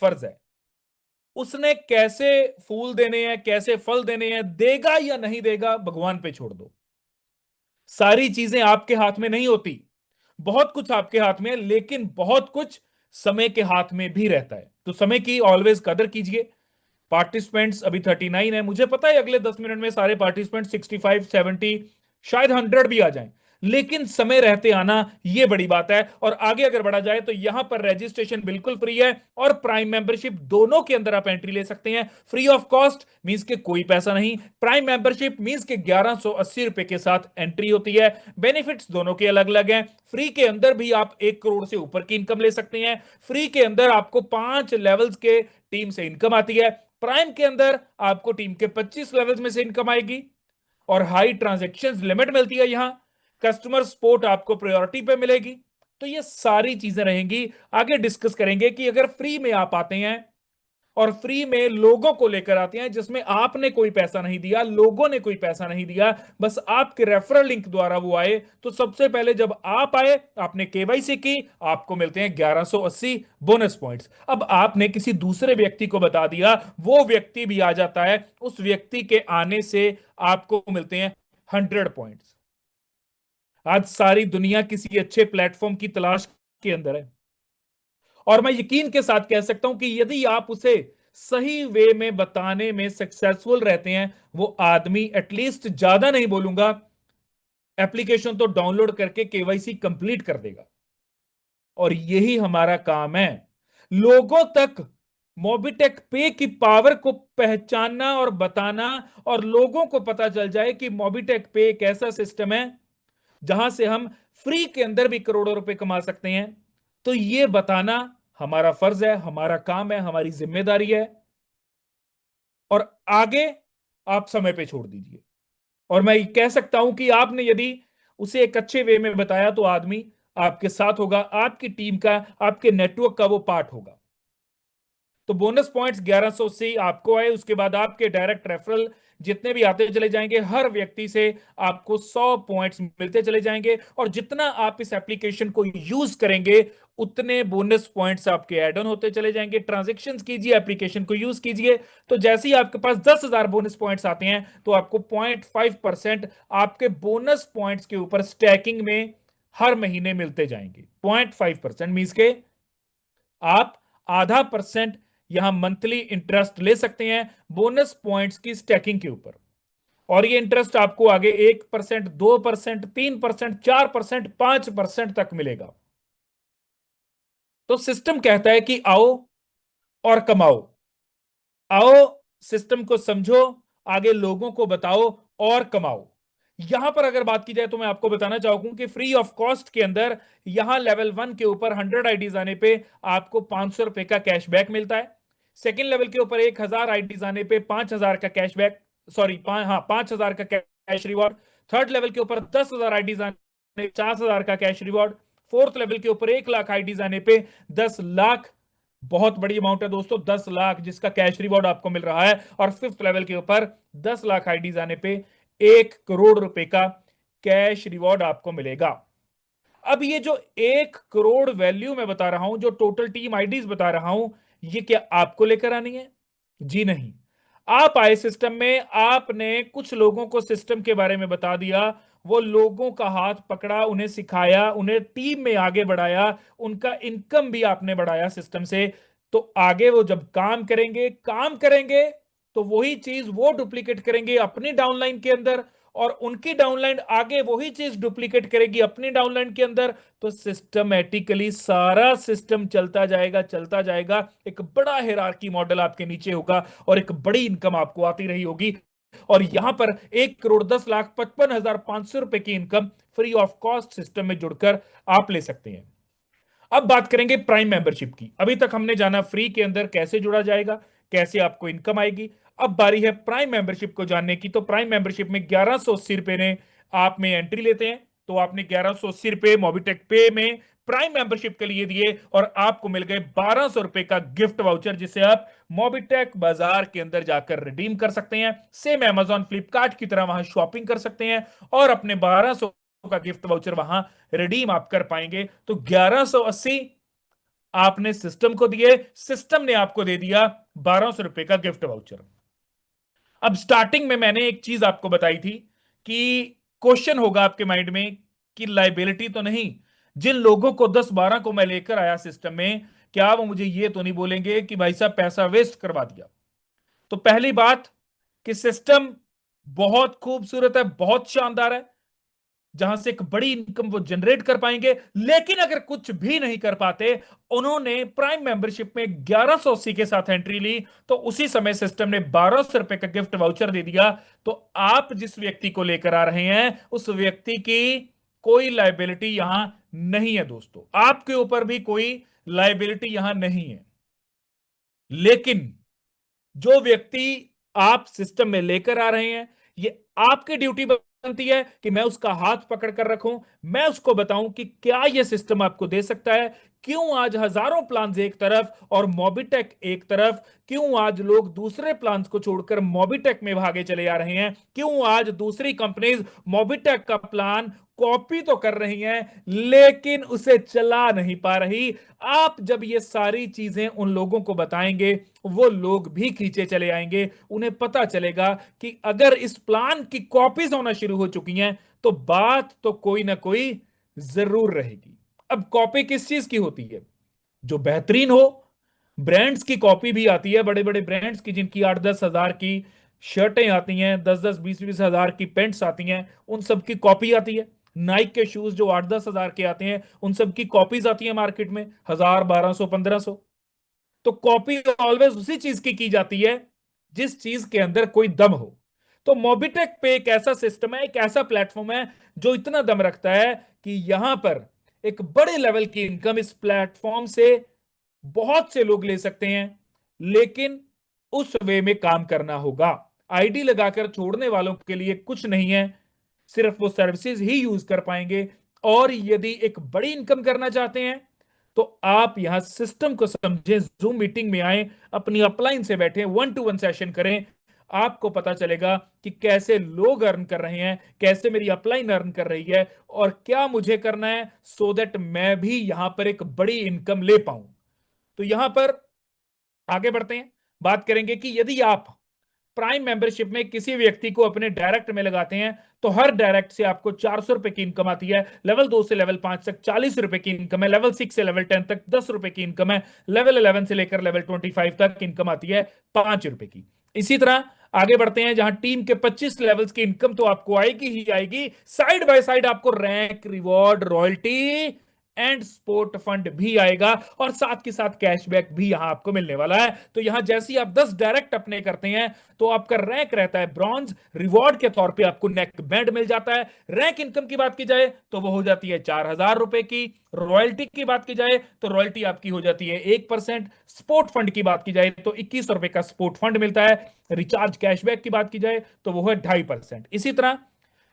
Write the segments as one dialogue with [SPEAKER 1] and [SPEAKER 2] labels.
[SPEAKER 1] फर्ज है। उसने कैसे फूल देने हैं, कैसे फल देने हैं, देगा या नहीं देगा, भगवान पे छोड़ दो। सारी चीजें आपके हाथ में नहीं होती। बहुत कुछ आपके हाथ में है, लेकिन बहुत कुछ समय के हाथ में भी रहता है। तो समय की ऑलवेज कदर कीजिए। पार्टिसिपेंट्स अभी 39 है। मुझे पता है अगले 10 मिनट में सारे पार्टिसिपेंट 65, 70, शायद 100 भी आ जाएं, लेकिन समय रहते आना यह बड़ी बात है। और आगे अगर बढ़ा जाए तो यहां पर रजिस्ट्रेशन बिल्कुल फ्री है, और प्राइम मेंबरशिप दोनों के अंदर आप एंट्री ले सकते हैं। फ्री ऑफ कॉस्ट मींस के कोई पैसा नहीं, प्राइम मेंबरशिप मींस के 1180 रुपए के साथ एंट्री होती है। बेनिफिट्स दोनों के अलग अलग हैं। फ्री के अंदर भी आप 1 करोड़ से ऊपर की इनकम ले सकते हैं। फ्री के अंदर आपको 5 लेवल्स के टीम से इनकम आती है। प्राइम के अंदर आपको टीम के 25 लेवल्स में से इनकम आएगी, और हाई ट्रांजैक्शन लिमिट मिलती है। यहां कस्टमर सपोर्ट आपको प्रायोरिटी पे मिलेगी। तो ये सारी चीजें रहेंगी। आगे डिस्कस करेंगे कि अगर फ्री में आप आते हैं और फ्री में लोगों को लेकर आते हैं, जिसमें आपने कोई पैसा नहीं दिया, लोगों ने कोई पैसा नहीं दिया, बस आपके रेफरल लिंक द्वारा वो आए, तो सबसे पहले जब आप आए, आपने केवाईसी की, आपको मिलते हैं 1180 बोनस पॉइंट्स। अब आपने किसी दूसरे व्यक्ति को बता दिया, वो व्यक्ति भी आ जाता है, उस व्यक्ति के आने से आपको मिलते हैं 100 पॉइंट्स। आज सारी दुनिया किसी अच्छे प्लेटफॉर्म की तलाश के अंदर है, और मैं यकीन के साथ कह सकता हूं कि यदि आप उसे सही वे में बताने में सक्सेसफुल रहते हैं, वो आदमी एटलीस्ट, ज्यादा नहीं बोलूंगा, एप्लीकेशन तो डाउनलोड करके केवाईसी कंप्लीट कर देगा। और यही हमारा काम है, लोगों तक मोबिटेक पे की पावर को पहचानना और बताना, और लोगों को पता चल जाए कि मोबिटेक पे एक ऐसा सिस्टम है जहां से हम फ्री के अंदर भी करोड़ों रुपए कमा सकते हैं। तो यह बताना हमारा फर्ज है, हमारा काम है, हमारी जिम्मेदारी है। और आगे आप समय पे छोड़ दीजिए। और मैं कह सकता हूं कि आपने यदि उसे एक अच्छे वे में बताया, तो आदमी आपके साथ होगा, आपकी टीम का, आपके नेटवर्क का वो पार्ट होगा। तो बोनस पॉइंट्स 1100 से आपको आए, उसके बाद आपके डायरेक्ट रेफरल जितने भी आते चले जाएंगे, हर व्यक्ति से आपको 100 पॉइंट्स मिलते चले जाएंगे। और जितना आप इस एप्लीकेशन को यूज करेंगे, उतने बोनस पॉइंट्स आपके एड ऑन होते चले जाएंगे। ट्रांजेक्शन कीजिए, एप्लीकेशन को यूज कीजिए, तो जैसे ही आपके पास 10,000 बोनस पॉइंट्स आते हैं, तो आपको 0.5% आपके बोनस पॉइंट्स के ऊपर स्टैकिंग में हर महीने मिलते जाएंगे। 0.5% मीन्स के आप आधा परसेंट यहां मंथली इंटरेस्ट ले सकते हैं बोनस पॉइंट्स की स्टैकिंग के ऊपर। और ये इंटरेस्ट आपको आगे 1%, 2%, 3%, 4%, 5% तक मिलेगा। तो सिस्टम कहता है कि आओ और कमाओ। आओ, सिस्टम को समझो, आगे लोगों को बताओ और कमाओ। यहां पर अगर बात की जाए, तो मैं आपको बताना चाहूंगा कि फ्री ऑफ कॉस्ट के अंदर यहां लेवल 1 के ऊपर 100 आईडीज आने पे आपको 500 रुपए का कैशबैक मिलता है। सेकेंड लेवल के ऊपर 1000 आईडीज आने पे 5000 का कैशबैक, सॉरी, 5000 का कैश रिवॉर्ड। थर्ड लेवल के ऊपर 10,000 आईडीज आने 50,000 का कैश रिवॉर्ड। फोर्थ लेवल के ऊपर 1 लाख आईडीज आने पे 10 लाख, बहुत बड़ी अमाउंट है दोस्तों, 10 लाख जिसका कैश रिवॉर्ड आपको मिल रहा है। और फिफ्थ लेवल के ऊपर 10 लाख आईडीज आने पे 1 करोड़ रुपए का कैश रिवॉर्ड आपको मिलेगा। अब ये जो 1 करोड़ वैल्यू मैं बता रहा हूं, जो टोटल टीम आईडीज बता रहा हूं, ये क्या आपको लेकर आनी है? जी नहीं। आप आए सिस्टम में, आपने कुछ लोगों को सिस्टम के बारे में बता दिया, वो लोगों का हाथ पकड़ा, उन्हें सिखाया, उन्हें टीम में आगे बढ़ाया, उनका इनकम भी आपने बढ़ाया सिस्टम से। तो आगे वो जब काम करेंगे, तो वही चीज वो डुप्लीकेट करेंगे अपनी डाउनलाइन के अंदर, और उनकी डाउनलाइन आगे वही चीज डुप्लीकेट करेगी अपनी डाउनलाइन के अंदर। तो सिस्टमैटिकली सारा सिस्टम चलता जाएगा, एक बड़ा हिरार्की मॉडल आपके नीचे होगा, और एक बड़ी इनकम आपको आती रही होगी। और यहां पर 1,10,55,500 रुपए की income free of cost system में जुड़कर आप ले सकते हैं। अब बात करेंगे प्राइम मेंबरशिप की। अभी तक हमने जाना फ्री के अंदर कैसे जुड़ा जाएगा, कैसे आपको इनकम आएगी। अब बारी है प्राइम मेंबरशिप को जानने की। तो प्राइम मेंबरशिप में 1180 रुपए ने आप में एंट्री लेते हैं, तो आपने 1180 रुपए मोबिटेक पे में प्राइम मेंबरशिप के लिए दिए, और आपको मिल गए 1200 रुपए का गिफ्ट वाउचर, जिसे आप मोबिटेक बाजार के अंदर जाकर रिडीम कर सकते हैं। सेम अमेजॉन फ्लिपकार्ट की तरह वहां शॉपिंग कर सकते हैं, और अपने 1200 का गिफ्ट वाउचर वहां रिडीम आप कर पाएंगे। तो 1180 आपने सिस्टम को दिए, सिस्टम ने आपको दे दिया 1200 रुपए का गिफ्ट वाउचर। अब स्टार्टिंग में मैंने एक चीज आपको बताई थी कि क्वेश्चन होगा आपके माइंड में कि लाइबिलिटी तो नहीं, जिन लोगों को 10-12 को मैं लेकर आया सिस्टम में, क्या वो मुझे ये तो नहीं बोलेंगे कि भाई साहब पैसा वेस्ट करवा दिया? तो पहली बात कि सिस्टम बहुत खूबसूरत है, बहुत शानदार है, जहां से एक बड़ी इनकम वो जनरेट कर पाएंगे। लेकिन अगर कुछ भी नहीं कर पाते, उन्होंने प्राइम मेंबरशिप में 1180 के साथ एंट्री ली, तो उसी समय सिस्टम ने 1200 रुपए का गिफ्ट वाउचर दे दिया। तो आप जिस व्यक्ति को लेकर आ रहे हैं, उस व्यक्ति की कोई लाइबिलिटी यहां नहीं है दोस्तों, आपके ऊपर भी कोई लाइबिलिटी यहां नहीं है। लेकिन जो व्यक्ति आप सिस्टम में लेकर आ रहे हैं, ये आपकी ड्यूटी बनती है कि मैं उसका हाथ पकड़ कर रखूं, मैं उसको बताऊं कि क्या यह सिस्टम आपको दे सकता है। क्यों आज हजारों प्लान्स एक तरफ और मोबिटेक एक तरफ, क्यों आज लोग दूसरे प्लान्स को छोड़कर मोबिटेक में भागे चले आ रहे हैं, क्यों आज दूसरी कंपनीज मोबिटेक का प्लान कॉपी तो कर रही हैं लेकिन उसे चला नहीं पा रही। आप जब ये सारी चीजें उन लोगों को बताएंगे, वो लोग भी खींचे चले आएंगे। उन्हें पता चलेगा कि अगर इस प्लान की कॉपीज होना शुरू हो चुकी हैं, तो बात तो कोई ना कोई जरूर रहेगी। अब कॉपी किस चीज की होती है? जो बेहतरीन हो। ब्रांड्स की कॉपी भी आती है, बड़े बड़े ब्रांड्स की, जिनकी 8-10 हजार की शर्टें आती हैं, 10-10 20-20 हजार की पेंट्स आती हैं, उन सब की कॉपी आती है। नाइक के शूज जो 8-10 हजार के आते हैं, उन सब की कॉपीज आती है मार्केट में 1000, 1200, 1500। तो कॉपी ऑलवेज उसी चीज की जाती है जिस चीज के अंदर कोई दम हो। तो मोबिटेक पे एक ऐसा सिस्टम है, एक ऐसा प्लेटफॉर्म है जो इतना दम रखता है कि यहां पर एक बड़े लेवल की इनकम इस प्लेटफॉर्म से बहुत से लोग ले सकते हैं। लेकिन उस वे में काम करना होगा। आईडी लगाकर छोड़ने वालों के लिए कुछ नहीं है, सिर्फ वो सर्विसेज ही यूज कर पाएंगे। और यदि एक बड़ी इनकम करना चाहते हैं, तो आप यहां सिस्टम को समझें, जूम मीटिंग में आए, अपनी अपलाइन से बैठे, 1-to-1 सेशन करें। आपको पता चलेगा कि कैसे लोग अर्न कर रहे हैं, कैसे मेरी अपलाइन अर्न कर रही है, और क्या मुझे करना है सो दैट मैं भी यहां पर एक बड़ी इनकम ले पाऊं। तो यहां पर आगे बढ़ते हैं, बात करेंगे कि यदि आप प्राइम मेंबरशिप में किसी व्यक्ति को अपने डायरेक्ट में लगाते हैं, तो हर डायरेक्ट से आपको 400 रुपए की इनकम आती है। लेवल 2 से लेवल 5 तक 40 रुपए की इनकम है। लेवल 6 से लेवल 10 तक 10 रुपए की इनकम है। लेवल 11 से लेकर लेवल 25 तक इनकम आती है 5 रुपए की। इसी तरह आगे बढ़ते हैं, जहां टीम के 25 लेवल्स की इनकम तो आपको आएगी ही आएगी, साइड बाय साइड आपको rank, reward, royalty and sport fund भी आएगा, और साथ के साथ कैशबैक भी यहां आपको मिलने वाला है। तो यहां जैसे ही आप 10 डायरेक्ट अपने करते हैं, तो आपका रैंक रहता है ब्रॉन्ज, रिवॉर्ड के तौर पे आपको नेक बैंड मिल जाता है। रैंक इनकम की बात की जाए तो वो हो जाती है 4000 रुपए की। रॉयल्टी की बात की जाए तो रॉयल्टी आपकी हो जाती है 1%। स्पोर्ट फंड की बात की जाए तो 21 रुपए का स्पोर्ट फंड मिलता है। रिचार्ज कैशबैक की बात की जाए तो वो है 2.5%। इसी तरह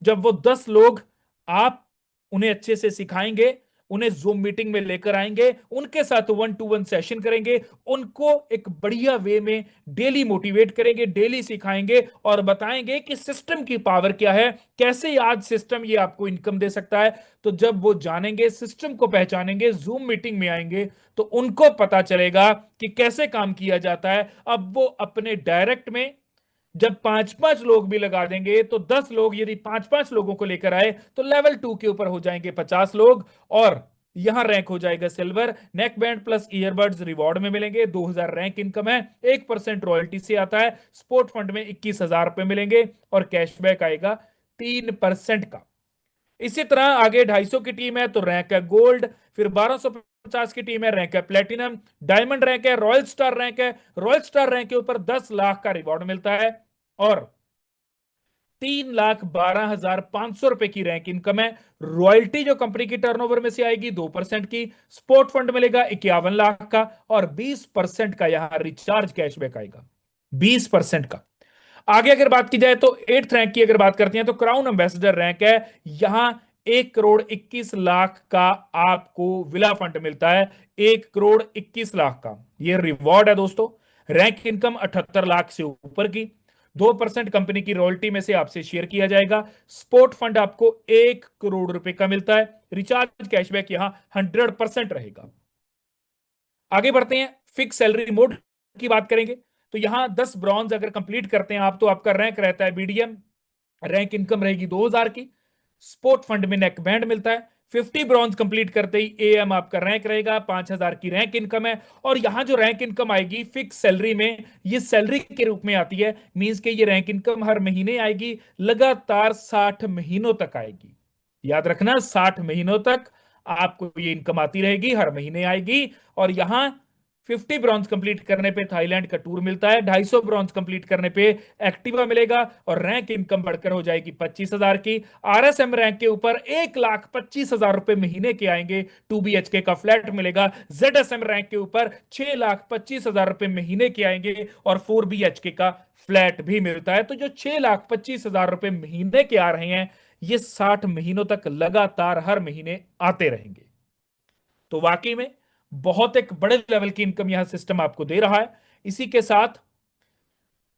[SPEAKER 1] जब वो 10 लोग, आप उन्हें अच्छे से सिखाएंगे, उन्हें जूम मीटिंग में लेकर आएंगे, उनके साथ 1-to-1 सेशन करेंगे, उनको एक बढ़िया वे में डेली मोटिवेट करेंगे, डेली सिखाएंगे और बताएंगे कि सिस्टम की पावर क्या है, कैसे आज सिस्टम ये आपको इनकम दे सकता है। तो जब वो जानेंगे, सिस्टम को पहचानेंगे, जूम मीटिंग में आएंगे, तो उनको पता चलेगा कि कैसे काम किया जाता है। अब वो अपने डायरेक्ट में जब 5-5 लोग भी लगा देंगे, तो 10 लोग यदि 5-5 लोगों को लेकर आए, तो लेवल 2 के ऊपर हो जाएंगे 50 लोग, और यहां रैंक हो जाएगा silver. Neck band plus earbuds reward में मिलेंगे, 2000 रैंक इनकम है, 1% रॉयल्टी से आता है। स्पोर्ट फंड में 21,000 रुपए मिलेंगे, और कैशबैक आएगा 3% का। इसी तरह आगे 250 की टीम है तो रैंक है गोल्ड, फिर 1250 की टीम है रैंक है प्लेटिनम, डायमंड रैंक है, रॉयल स्टार रैंक है। रॉयल स्टार रैंक के ऊपर 10 लाख का रिवॉर्ड मिलता है, और 3,12,500 रुपए की रैंक इनकम है। रॉयल्टी जो कंपनी की टर्नओवर में से आएगी 2% की। स्पोर्ट फंड मिलेगा 51 लाख का, और 20% का यहां रिचार्ज कैशबैक आएगा, 20% का। आगे अगर बात की जाए तो 8th रैंक की अगर बात करते हैं, तो क्राउन एम्बेसडर रैंक है। यहां 1,21,00,000 का आपको विला फंड मिलता है, 1,21,00,000 का ये रिवॉर्ड है दोस्तों। रैंक इनकम 78 लाख से ऊपर की, 2% कंपनी की रॉयल्टी में से आपसे शेयर किया जाएगा। स्पोर्ट फंड आपको 1 करोड़ रुपए का मिलता है। रिचार्ज कैशबैक यहां 100% रहेगा। आगे बढ़ते हैं, फिक्स सैलरी मोड की बात करेंगे। तो यहां 10 ब्रॉन्ज अगर कंप्लीट करते हैं आप, तो आपका रैंक रहता है बीडीएम, रैंक इनकम रहेगी 2000 की, स्पोर्ट फंड में नेक बैंड मिलता है। 50 ब्रॉन्ज कंप्लीट करते ही एएम आपका रैंक रहेगा, 5000 की रैंक इनकम है। और यहां जो रैंक इनकम आएगी फिक्स सैलरी में, ये सैलरी के रूप में आती है, मींस के ये रैंक इनकम हर महीने आएगी, लगातार 60 महीनों तक आएगी। याद रखना, 60 महीनों तक आपको ये इनकम आती रहेगी, हर महीने आएगी। और यहां 50 ब्रॉन्ज कंप्लीट करने पे थाईलैंड का टूर मिलता है, 250 ब्रॉन्ज कंप्लीट करने पे एक्टिवा मिलेगा, और रैंक इनकम बढ़कर हो जाएगी 25,000 की। आरएसएम रैंक के ऊपर 1,25,000 रुपए महीने के आएंगे, 2 BHK का फ्लैट मिलेगा। जेडएसएम रैंक के ऊपर 6,25,000 रुपए महीने के आएंगे, और 4 BHK का फ्लैट भी मिलता है। तो जो 6,25,000 रुपए महीने के आ रहे हैं, ये 60 महीनों तक लगातार हर महीने आते रहेंगे। तो वाकई में बहुत एक बड़े लेवल की इनकम यहां सिस्टम आपको दे रहा है। इसी के साथ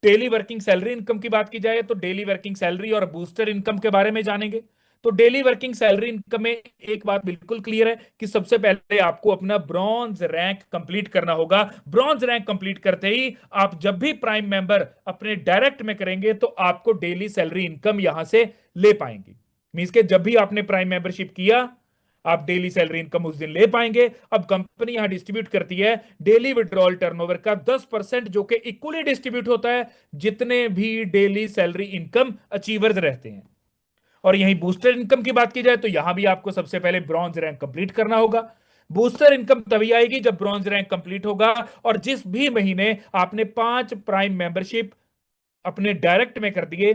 [SPEAKER 1] डेली वर्किंग सैलरी इनकम की बात की जाए, तो डेली वर्किंग सैलरी और बूस्टर इनकम के बारे में जानेंगे। तो डेली वर्किंग सैलरी इनकम में एक बात बिल्कुल क्लियर है कि सबसे पहले आपको अपना ब्रॉन्ज रैंक कंप्लीट करना होगा। ब्रॉन्ज रैंक कंप्लीट करते ही आप जब भी प्राइम मेंबर अपने डायरेक्ट में करेंगे, तो आपको डेली सैलरी इनकम यहां से ले पाएंगे। मींस के जब भी आपने प्राइम मेंबरशिप किया, आप डेली सैलरी इनकम उस दिन ले पाएंगे। अब कंपनी यहां डिस्ट्रीब्यूट करती है डेली विड्रॉल टर्नओवर का 10%, जो कि इक्वली डिस्ट्रीब्यूट होता है जितने भी डेली सैलरी इनकम अचीवर्स रहते हैं। और यही बूस्टर इनकम की बात की जाए, तो यहां भी आपको सबसे पहले ब्रॉन्ज रैंक कंप्लीट करना होगा। बूस्टर इनकम तभी आएगी जब ब्रॉन्ज रैंक कंप्लीट होगा, और जिस भी महीने आपने 5 प्राइम मेंबरशिप अपने डायरेक्ट में कर दिए,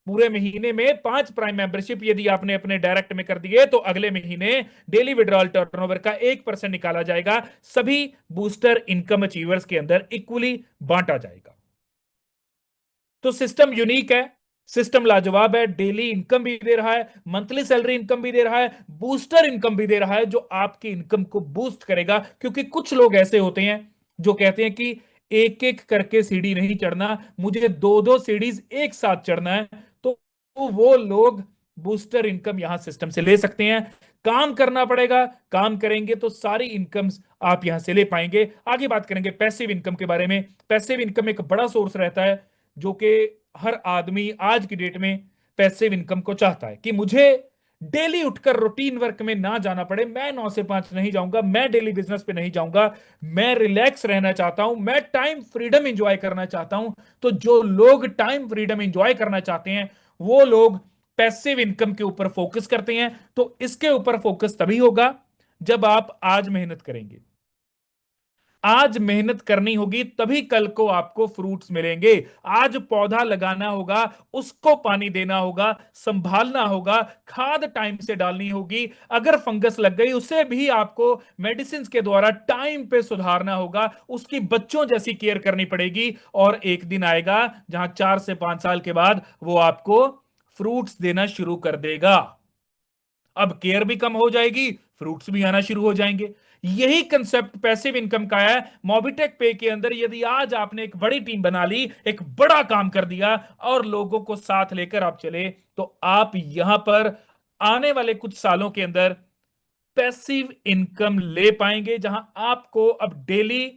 [SPEAKER 1] पूरे महीने में 5 प्राइम मेंबरशिप यदि आपने अपने डायरेक्ट में कर दिए, तो अगले महीने डेली विड्रॉल टर्नओवर का 1% निकाला जाएगा, सभी बूस्टर इनकम अचीवर्स के अंदर इक्वली बांटा जाएगा। तो सिस्टम यूनिक है, सिस्टम लाजवाब है, डेली इनकम भी दे रहा है, मंथली सैलरी इनकम भी दे रहा है, बूस्टर इनकम भी दे रहा है, जो आपकी इनकम को बूस्ट करेगा। क्योंकि कुछ लोग ऐसे होते हैं जो कहते हैं कि एक एक करके सीढ़ी नहीं चढ़ना, मुझे दो दो सीढ़ीज एक साथ चढ़ना है। तो वो लोग बूस्टर इनकम यहां सिस्टम से ले सकते हैं। काम करना पड़ेगा, काम करेंगे तो सारी इनकम्स आप यहां से ले पाएंगे। आगे बात करेंगे पैसिव इनकम के बारे में। पैसिव इनकम एक बड़ा सोर्स रहता है, जो कि हर आदमी आज की डेट में पैसिव इनकम को चाहता है कि मुझे डेली उठकर रूटीन वर्क में ना जाना पड़े, मैं 9 से 5 नहीं जाऊंगा, मैं डेली बिजनेस पे नहीं जाऊंगा, मैं रिलैक्स रहना चाहता हूं, मैं टाइम फ्रीडम एंजॉय करना चाहता हूं। तो जो लोग टाइम फ्रीडम एंजॉय करना चाहते हैं, वो लोग पैसिव इनकम के ऊपर फोकस करते हैं। तो इसके ऊपर फोकस तभी होगा जब आप आज मेहनत करेंगे। आज मेहनत करनी होगी, तभी कल को आपको फ्रूट्स मिलेंगे। आज पौधा लगाना होगा, उसको पानी देना होगा, संभालना होगा, खाद टाइम से डालनी होगी। अगर फंगस लग गई, उसे भी आपको मेडिसिन के द्वारा टाइम पे सुधारना होगा, उसकी बच्चों जैसी केयर करनी पड़ेगी। और एक दिन आएगा जहां 4 से 5 साल के बाद वो आपको फ्रूट्स देना शुरू कर देगा। अब केयर भी कम हो जाएगी, फ्रूट्स भी आना शुरू हो जाएंगे। यही कंसेप्ट पैसिव इनकम का है। मोबिटेक पे के अंदर यदि आज आपने एक बड़ी टीम बना ली, एक बड़ा काम कर दिया, और लोगों को साथ लेकर आप चले, तो आप यहां पर आने वाले कुछ सालों के अंदर पैसिव इनकम ले पाएंगे, जहां आपको अब डेली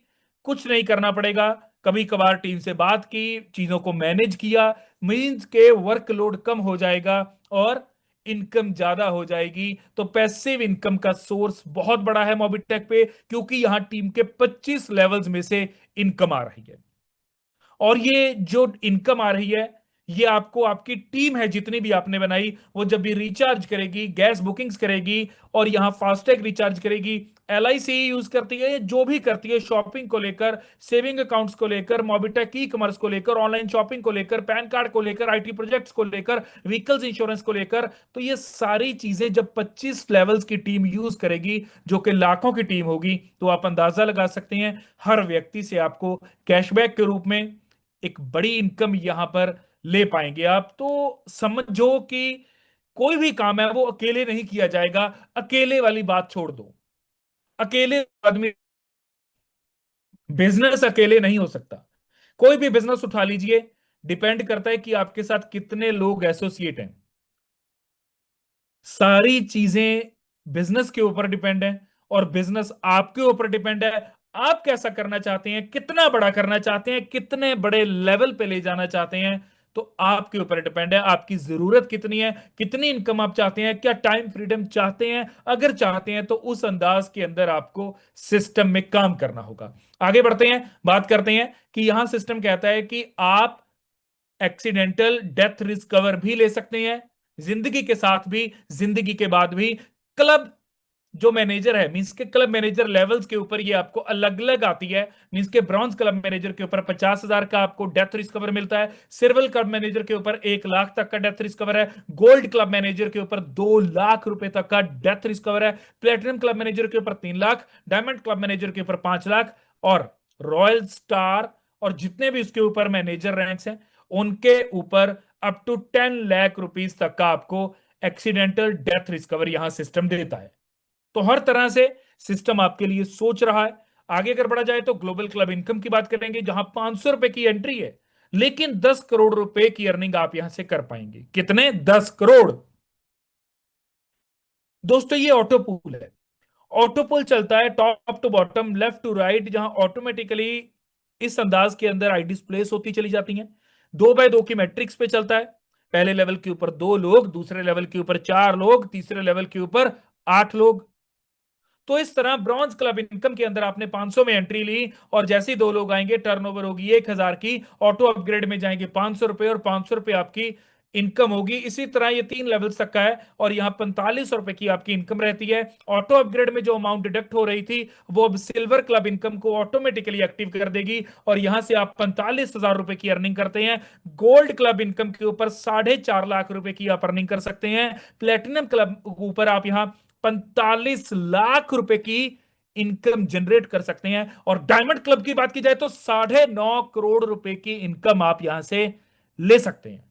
[SPEAKER 1] कुछ नहीं करना पड़ेगा। कभी कभार टीम से बात की, चीजों को मैनेज किया, मींस के वर्कलोड कम हो जाएगा और इनकम ज्यादा हो जाएगी। तो पैसिव इनकम का सोर्स बहुत बड़ा है मोबिटेक पे, क्योंकि यहां टीम के 25 लेवल्स में से इनकम आ रही है। और ये जो इनकम आ रही है, ये आपको आपकी टीम है जितनी भी आपने बनाई, वो जब भी रिचार्ज करेगी, गैस बुकिंग्स करेगी, और यहां फास्टैग रिचार्ज करेगी, LIC यूज करती है, जो भी करती है शॉपिंग को लेकर, सेविंग अकाउंट्स को लेकर, मोबिटेक ई कॉमर्स को लेकर, ऑनलाइन शॉपिंग को लेकर, पैन कार्ड को लेकर, IT प्रोजेक्ट्स को लेकर, व्हीकल्स इंश्योरेंस को लेकर, तो ये सारी चीजें जब 25 लेवल्स की टीम यूज करेगी, जो कि लाखों की टीम होगी, तो आप अंदाजा लगा सकते हैं हर व्यक्ति से आपको कैशबैक के रूप में एक बड़ी इनकम यहां पर ले पाएंगे आप। तो समझो कि कोई भी काम है वो अकेले नहीं किया जाएगा। अकेले वाली बात छोड़ दो, अकेले आदमी, बिजनेस अकेले नहीं हो सकता। कोई भी बिजनेस उठा लीजिए, डिपेंड करता है कि आपके साथ कितने लोग एसोसिएट हैं। सारी चीजें बिजनेस के ऊपर डिपेंड है, और बिजनेस आपके ऊपर डिपेंड है। आप कैसा करना चाहते हैं, कितना बड़ा करना चाहते हैं, कितने बड़े लेवल पे ले जाना चाहते हैं, तो आपके ऊपर डिपेंड है। आपकी जरूरत कितनी है, कितनी इनकम आप चाहते हैं, क्या टाइम फ्रीडम चाहते हैं। अगर चाहते हैं तो उस अंदाज के अंदर आपको सिस्टम में काम करना होगा। आगे बढ़ते हैं, बात करते हैं कि यहां सिस्टम कहता है कि आप एक्सीडेंटल डेथ रिस्क कवर भी ले सकते हैं, जिंदगी के साथ भी, जिंदगी के बाद भी। क्लब जो मैनेजर है, मींस के क्लब मैनेजर लेवल्स के ऊपर ये आपको अलग अलग आती है। मींस के ब्रॉन्ज क्लब मैनेजर के ऊपर 50,000 का आपको डेथ रिस्क कवर मिलता है। सिल्वर क्लब मैनेजर के ऊपर 1 लाख तक का डेथ रिस्क कवर है। गोल्ड क्लब मैनेजर के ऊपर 2 लाख रुपए तक का डेथ रिस्क कवर है। प्लेटिनम क्लब मैनेजर के ऊपर 3 लाख, डायमंड क्लब मैनेजर के ऊपर 5 लाख, और रॉयल स्टार और जितने भी उसके ऊपर मैनेजर रैंक्स हैं उनके ऊपर अप टू 10 लाख रुपीज तक का आपको एक्सीडेंटल डेथ रिस्क कवर यहां सिस्टम देता है। तो हर तरह से सिस्टम आपके लिए सोच रहा है। आगे अगर बढ़ा जाए तो ग्लोबल क्लब इनकम की बात करेंगे, जहां 500 रुपए की एंट्री है, लेकिन 10 करोड़ रुपए की अर्निंग आप यहां से कर पाएंगे। कितने? 10 करोड़। दोस्तों ये ऑटो पूल है। ऑटो पूल चलता है top to bottom, left to right, जहां ऑटोमेटिकली इस अंदाज के अंदर आईडीज प्लेस होती चली जाती हैं। 2x2 की मैट्रिक्स पे चलता है। पहले लेवल के ऊपर 2 लोग, दूसरे लेवल के ऊपर 4 लोग, तीसरे लेवल के ऊपर 8 लोग। तो इस तरह ब्रॉन्ज क्लब इनकम के अंदर आपने 500 में एंट्री ली, और जैसे ही 2 लोग आएंगे टर्नओवर होगी 1,000 की, ऑटो अपग्रेड में जाएंगे 500 रुपए, और 500 रुपए आपकी इनकम होगी। इसी तरह ये 3 लेवल्स तक का है, और यहाँ 45 रुपए की आपकी इनकम रहती है। ऑटो अपग्रेड में जो अमाउंट डिडक्ट हो रही थी वो अब सिल्वर क्लब इनकम को ऑटोमेटिकली एक्टिव कर देगी, और यहां से आप 45,000 रुपए की अर्निंग करते हैं। गोल्ड क्लब इनकम के ऊपर 4.5 लाख रुपए की आप अर्निंग कर सकते हैं। प्लेटिनम क्लब ऊपर आप यहां 45 लाख रुपए की इनकम जनरेट कर सकते हैं। और डायमंड क्लब की बात की जाए तो 9.5 करोड़ रुपए की इनकम आप यहां से ले सकते हैं।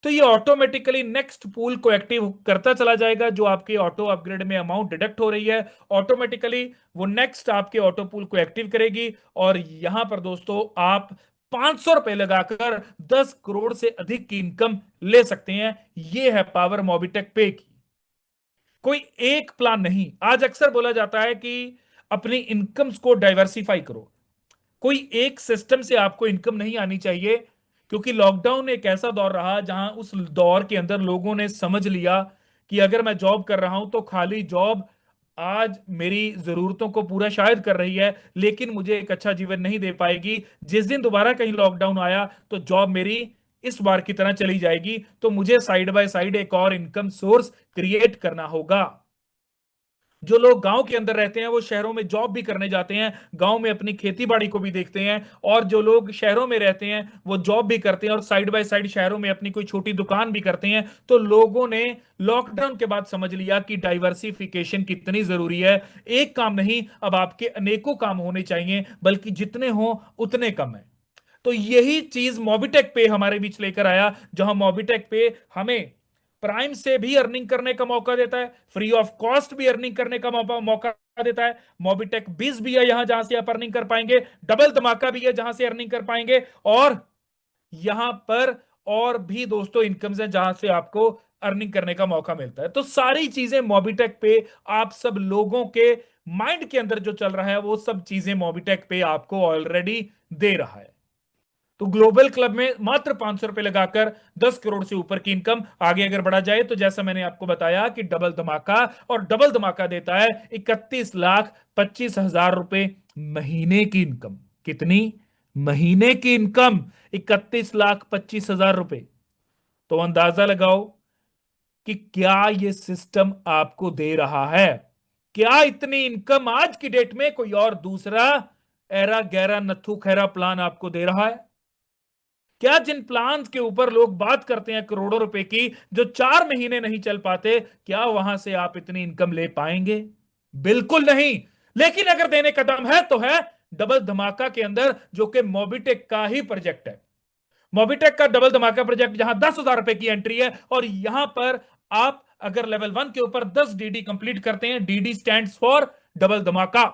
[SPEAKER 1] तो ये ऑटोमेटिकली नेक्स्ट पूल को एक्टिव करता चला जाएगा। जो आपके ऑटो अपग्रेड में अमाउंट डिडक्ट हो रही है, ऑटोमेटिकली वो नेक्स्ट आपके ऑटो पूल को एक्टिव करेगी। और यहां पर दोस्तों आप 500 रुपए लगाकर 10 करोड़ से अधिक की इनकम ले सकते हैं। ये है पावर मोबिटेक पे की। कोई एक प्लान नहीं। आज अक्सर बोला जाता है कि अपनी इनकम्स को डाइवर्सिफाई करो। कोई एक सिस्टम से आपको इनकम नहीं आनी चाहिए, क्योंकि लॉकडाउन एक ऐसा दौर रहा जहां उस दौर के अंदर लोगों ने समझ लिया कि अगर मैं जॉब कर रहा हूं तो खाली जॉब आज मेरी जरूरतों को पूरा शायद कर रही है, लेकिन मुझे एक अच्छा जीवन नहीं दे पाएगी। जिस दिन दोबारा कहीं लॉकडाउन आया तो जॉब मेरी इस बार की तरह चली जाएगी, तो मुझे साइड बाय साइड एक और इनकम सोर्स क्रिएट करना होगा। जो लोग गांव के अंदर रहते हैं वो शहरों में जॉब भी करने जाते हैं, गांव में अपनी खेती बाड़ी को भी देखते हैं। और जो लोग शहरों में रहते हैं वो जॉब भी करते हैं और साइड बाय साइड शहरों में अपनी कोई छोटी दुकान भी करते हैं। तो लोगों ने लॉकडाउन के बाद समझ लिया कि डाइवर्सिफिकेशन कितनी जरूरी है। एक काम नहीं, अब आपके अनेकों काम होने चाहिए, बल्कि जितने हो उतने कम है। तो यही चीज मोबिटेक पे हमारे बीच लेकर आया, जहां मोबिटेक पे हमें प्राइम से भी अर्निंग करने का मौका देता है, फ्री ऑफ कॉस्ट भी अर्निंग करने का मौका देता है। मोबिटेक बीज भी है यहां जहां से आप अर्निंग कर पाएंगे, डबल धमाका भी है जहां से अर्निंग कर पाएंगे, और यहां पर और भी दोस्तों इनकम्स हैं जहां से आपको अर्निंग करने का मौका मिलता है। तो सारी चीजें मोबिटेक पे आप सब लोगों के माइंड के अंदर जो चल रहा है वो सब चीजें मोबिटेक पे आपको ऑलरेडी दे रहा है। तो ग्लोबल क्लब में मात्र 500 रुपए लगाकर 10 करोड़ से ऊपर की इनकम। आगे अगर बढ़ा जाए तो जैसा मैंने आपको बताया कि डबल धमाका, और डबल धमाका देता है 31,25,000 रुपए महीने की इनकम। कितनी? महीने की इनकम 31,25,000 रुपए। तो अंदाजा लगाओ कि क्या ये सिस्टम आपको दे रहा है। क्या इतनी इनकम आज की डेट में कोई और दूसरा एरा गैरा नथु खैरा प्लान आपको दे रहा है? क्या जिन प्लान के ऊपर लोग बात करते हैं करोड़ों रुपए की, जो 4 महीने नहीं चल पाते, क्या वहां से आप इतनी इनकम ले पाएंगे? बिल्कुल नहीं। लेकिन अगर देने कदम है तो है डबल धमाका के अंदर, जो कि मोबिटेक का ही प्रोजेक्ट है। मोबिटेक का डबल धमाका प्रोजेक्ट, जहां 10,000 रुपए की एंट्री है, और यहां पर आप अगर लेवल 1 के ऊपर 10 डीडी कंप्लीट करते हैं, डीडी स्टैंड्स फॉर डबल धमाका,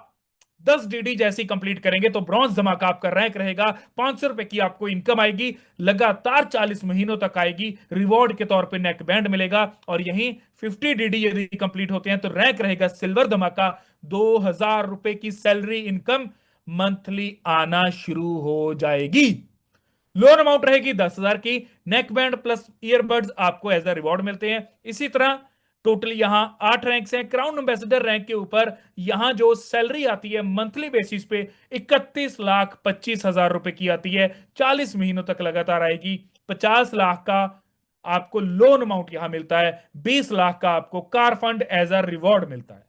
[SPEAKER 1] 10 डीडी जैसी कंप्लीट करेंगे तो ब्रॉन्ज धमाका आपका रैंक रहेगा, 500 रुपए की आपको इनकम आएगी, लगातार 40 महीनों तक आएगी, रिवॉर्ड के तौर पे नेक बैंड मिलेगा। और यहीं 50 डीडी यदि कंप्लीट होते हैं तो रैंक रहेगा सिल्वर धमाका, 2,000 रुपए की सैलरी इनकम मंथली आना शुरू हो जाएगी। लोन अमाउंट रहेगी 10,000 की, नेक बैंड प्लस ईयरबड्स आपको एज अ रिवॉर्ड मिलते हैं। इसी तरह टोटल यहां 8 रैंक्स हैं। क्राउन एम्बेसडर रैंक के ऊपर यहां जो सैलरी आती है मंथली बेसिस पे 31,25,000 रुपए की आती है, 40 महीनों तक लगातार आएगी। 50 लाख का आपको लोन अमाउंट यहां मिलता है, 20 लाख का आपको car fund as a reward मिलता है।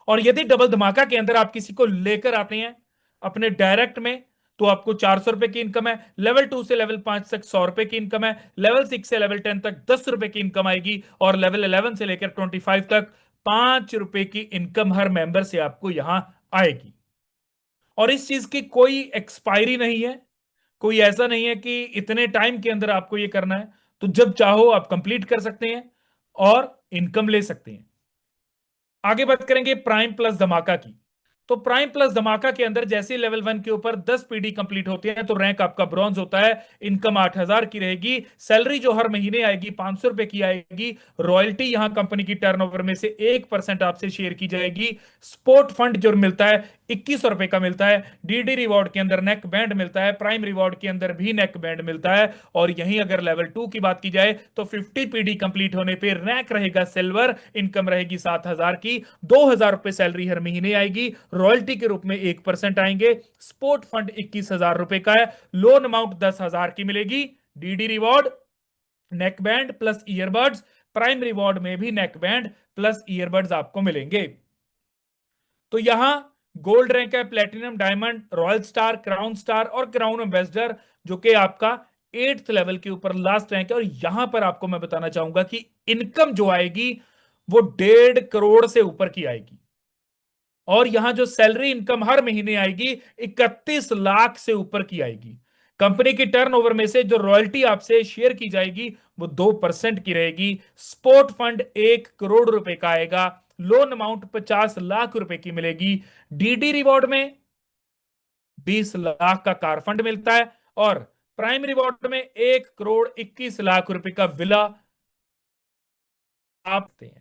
[SPEAKER 1] और यदि डबल धमाका के अंदर आप किसी को लेकर आते हैं अपने डायरेक्ट में तो आपको 400 रुपए की इनकम है, लेवल 2 से लेवल 5 तक 100 रुपए की इनकम है, लेवल 6 से लेवल 10 तक 10 रुपए की इनकम आएगी, और लेवल 11 से लेकर 25 तक 5 रुपए की इनकम हर मेंबर से आपको यहां आएगी। और इस चीज की कोई एक्सपायरी नहीं है, कोई ऐसा नहीं है कि इतने टाइम के अंदर आपको ये करना है, तो जब चाहो आप कंप्लीट कर सकते हैं और इनकम ले सकते हैं। आगे बात करेंगे प्राइम प्लस धमाका की। तो प्राइम प्लस धमाका के अंदर जैसे लेवल 1 के ऊपर 10 पीडी कंप्लीट होते हैं तो रैंक आपका ब्रॉन्ज होता है, इनकम 8,000 की रहेगी, सैलरी जो हर महीने आएगी 500 रुपए की आएगी, रॉयल्टी यहां कंपनी की टर्नओवर में से 1% आपसे शेयर की जाएगी, स्पोर्ट फंड जो मिलता है 2100 रुपए का मिलता है, डीडी रिवॉर्ड के अंदर नेक बैंड मिलता है, प्राइम रिवॉर्ड के अंदर भी नेक बैंड मिलता है। और यहीं अगर लेवल 2 की बात की जाए तो 50 पीडी कंप्लीट होने पे रैंक रहेगा सिल्वर, इनकम रहेगी 7,000 की, 2,000 रुपए सैलरी हर महीने आएगी, रॉयल्टी के रूप में 1% आएंगे, स्पोर्ट फंड 21,000 रुपए का है, लोन अमाउंट 10,000 की मिलेगी, DD reward neck band plus earbuds, prime reward में भी नेक बैंड प्लस ईयरबड्स आपको मिलेंगे। तो यहां गोल्ड रैंक है, platinum, diamond, royal star, crown star और क्राउन एम्बेसडर, जो कि आपका 8th लेवल के ऊपर लास्ट रैंक है। और यहां पर आपको मैं बताना चाहूंगा कि इनकम जो आएगी वो 1.5 करोड़ से ऊपर की आएगी, और यहां जो सैलरी इनकम हर महीने आएगी 31 लाख से ऊपर की आएगी। कंपनी की टर्नओवर में से जो रॉयल्टी आपसे शेयर की जाएगी वो 2% की रहेगी, स्पोर्ट फंड 1 करोड़ रुपए का आएगा, लोन अमाउंट 50 लाख रुपए की मिलेगी, डीडी रिवॉर्ड में 20 लाख का कार फंड मिलता है, और प्राइम रिवॉर्ड में 1 करोड़ 21 लाख रुपए का विला आप देते हैं।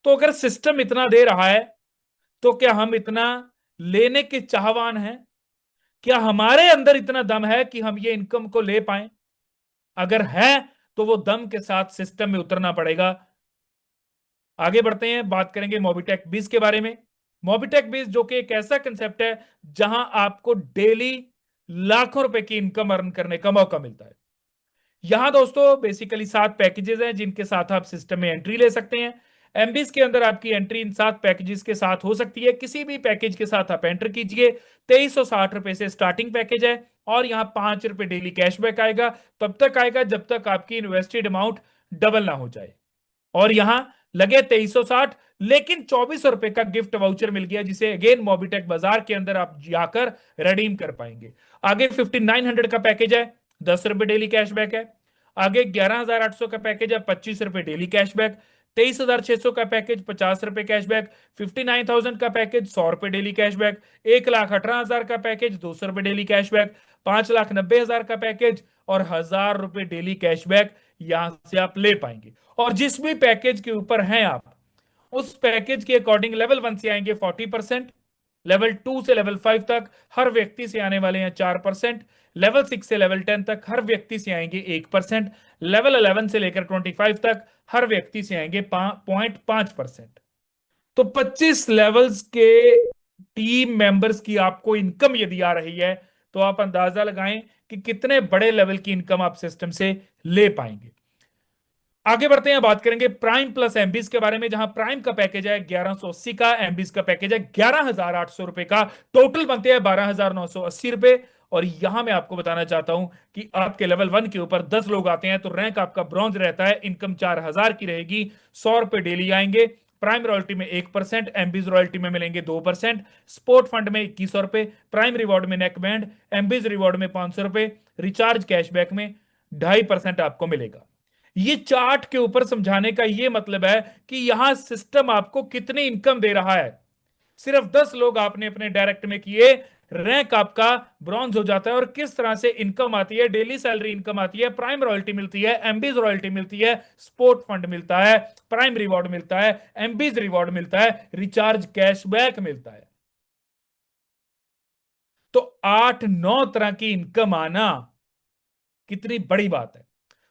[SPEAKER 1] तो अगर सिस्टम इतना दे रहा है तो क्या हम इतना लेने के चाहवान हैं? क्या हमारे अंदर इतना दम है कि हम ये इनकम को ले पाए? अगर है तो वो दम के साथ सिस्टम में उतरना पड़ेगा। आगे बढ़ते हैं, बात करेंगे मोबिटेक बीज के बारे में। मोबिटेक बीज जो कि एक ऐसा कंसेप्ट है जहां आपको डेली लाखों रुपए की इनकम अर्न करने का मौका मिलता है। यहां दोस्तों बेसिकली 7 पैकेजेस हैं जिनके साथ आप सिस्टम में एंट्री ले सकते हैं। एमबीज के अंदर आपकी एंट्री इन 7 पैकेजेस के साथ हो सकती है, किसी भी पैकेज के साथ आप एंटर कीजिए। 2360 रुपए से स्टार्टिंग पैकेज है, और यहां 5 रुपए डेली कैशबैक आएगा, तब तक आएगा जब तक आपकी इन्वेस्टेड अमाउंट डबल ना हो जाए। और यहां लगे 2360, लेकिन 2400 रुपए का गिफ्ट वाउचर मिल गया, जिसे अगेन मोबिटेक बाजार के अंदर आप जाकर रिडीम कर पाएंगे। आगे 5900 का पैकेज है, 10 रुपए डेली कैशबैक है। आगे 11,800 का पैकेज है, 25 रुपए डेली कैशबैक। 23,600 का पैकेज, 50 रुपए कैशबैक। 59,000 का पैकेज, 100 रुपए डेली कैशबैक। 1,18,000 का पैकेज, 200 रुपए डेली कैशबैक। 5,90,000 का पैकेज और 1,000 रुपए डेली कैशबैक यहां से आप ले पाएंगे। और जिस भी पैकेज के ऊपर हैं आप, उस पैकेज के अकॉर्डिंग लेवल 1 से आएंगे 40%, लेवल 2 से लेवल 5 तक हर व्यक्ति से आने वाले हैं 4%, लेवल 6 से लेवल 10 तक हर व्यक्ति से आएंगे 1%, लेवल 11 से लेकर 25 तक हर व्यक्ति से आएंगे 0.5%। तो 25 लेवल्स के टीम मेंबर्स की आपको इनकम यदि आ रही है तो आप अंदाजा लगाएं कि कितने बड़े लेवल की इनकम आप सिस्टम से ले पाएंगे। आगे बढ़ते हैं, बात करेंगे प्राइम प्लस एमबीज के बारे में, जहां प्राइम का पैकेज है 1180 का, एमबीज का पैकेज है 11,800 रुपए का, टोटल बनते हैं 12,980 रुपए। और यहां मैं आपको बताना चाहता हूं कि आपके लेवल 1 के ऊपर 10 लोग आते हैं तो रैंक आपका ब्रॉन्ज रहता है, इनकम 4,000 की रहेगी, 100 रुपए डेली आएंगे, प्राइम रॉयल्टी में 1%, एमबीज रॉयल्टी में मिलेंगे 2%, स्पोर्ट फंड में 2100 रुपए, प्राइम रिवॉर्ड में नेक बैंड, एमबीज रिवॉर्ड में 500 रुपए, रिचार्ज कैशबैक में 2.5% आपको मिलेगा। ये चार्ट के ऊपर समझाने का ये मतलब है कि यहां सिस्टम आपको कितनी इनकम दे रहा है। सिर्फ 10 लोग आपने अपने डायरेक्ट में किए, रैंक आपका ब्रॉन्ज हो जाता है। और किस तरह से इनकम आती है, डेली सैलरी इनकम आती है, प्राइम रॉयल्टी मिलती है, एमबीज रॉयल्टी मिलती है, स्पोर्ट फंड मिलता है, प्राइम रिवॉर्ड मिलता है, एमबीज रिवॉर्ड मिलता है, रिचार्ज कैशबैक मिलता है। तो 8-9 तरह की इनकम आना कितनी बड़ी बात है।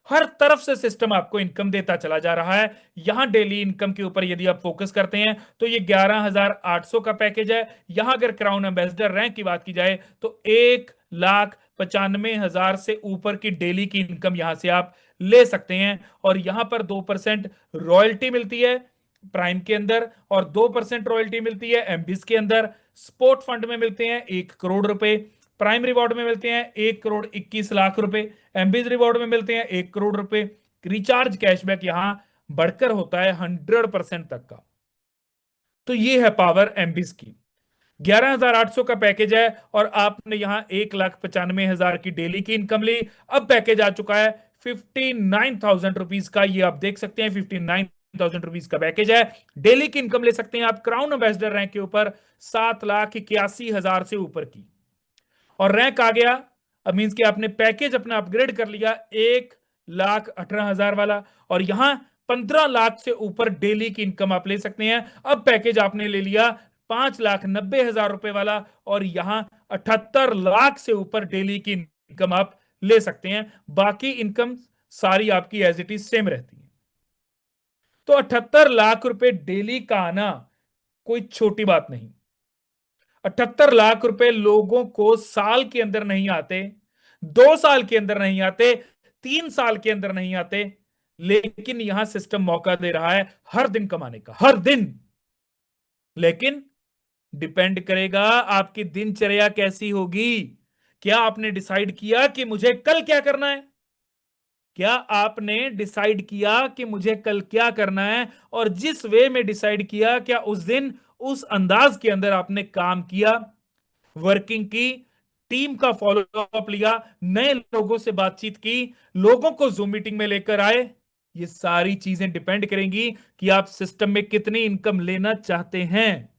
[SPEAKER 1] हर तरफ से सिस्टम आपको इनकम देता चला जा रहा है। यहां डेली इनकम के ऊपर यदि आप फोकस करते हैं तो ये 11,800 का पैकेज है। यहां अगर क्राउन एम्बेसडर रैंक की बात की जाए तो 1,95,000 से ऊपर की डेली की इनकम यहां से आप ले सकते हैं। और यहां पर 2% रॉयल्टी मिलती है प्राइम के अंदर, और 2% रॉयल्टी मिलती है एमबीस के अंदर। स्पोर्ट फंड में मिलते हैं 1 करोड़ रुपए, प्राइम रिवॉर्ड में मिलते हैं 1,21,00,000 रुपए, एमबीज रिवॉर्ड में मिलते हैं 1 करोड़ रुपए। रिचार्ज कैशबैक यहां बढ़कर होता है 100% तक का। तो ये है पावर एमबीज की। 11,800 का पैकेज है और आपने यहां 1,95,000 की डेली की इनकम ली। अब पैकेज आ चुका है 59,000 रुपीज का। ये आप देख सकते हैं 59,000 रुपीज का पैकेज है। डेली की इनकम ले सकते हैं आप क्राउन एम्बेसडर रैंक के ऊपर 7,81,000 से ऊपर की। और रैंक आ गया, अब मींस कि आपने पैकेज अपना अपग्रेड कर लिया 1,18,000 वाला, और यहां 15 लाख से ऊपर डेली की इनकम आप ले सकते हैं। अब पैकेज आपने ले लिया 5,90,000 रुपए वाला, और यहां 78 लाख से ऊपर डेली की इनकम आप ले सकते हैं। बाकी इनकम सारी आपकी एज इट इज सेम रहती है। तो 78 लाख रुपए डेली का आना कोई छोटी बात नहीं। 78 लाख रुपए लोगों को साल के अंदर नहीं आते, 2 साल के अंदर नहीं आते, 3 साल के अंदर नहीं आते। लेकिन यहां सिस्टम मौका दे रहा है हर दिन कमाने का, हर दिन। लेकिन डिपेंड करेगा आपकी दिनचर्या कैसी होगी। क्या आपने डिसाइड किया कि मुझे कल क्या करना है? क्या आपने डिसाइड किया कि मुझे कल क्या करना है? और जिस वे में डिसाइड किया, क्या उस दिन उस अंदाज के अंदर आपने काम किया, वर्किंग की, टीम का फॉलोअप लिया, नए लोगों से बातचीत की, लोगों को जूम मीटिंग में लेकर आए? ये सारी चीजें डिपेंड करेंगी कि आप सिस्टम में कितनी इनकम लेना चाहते हैं।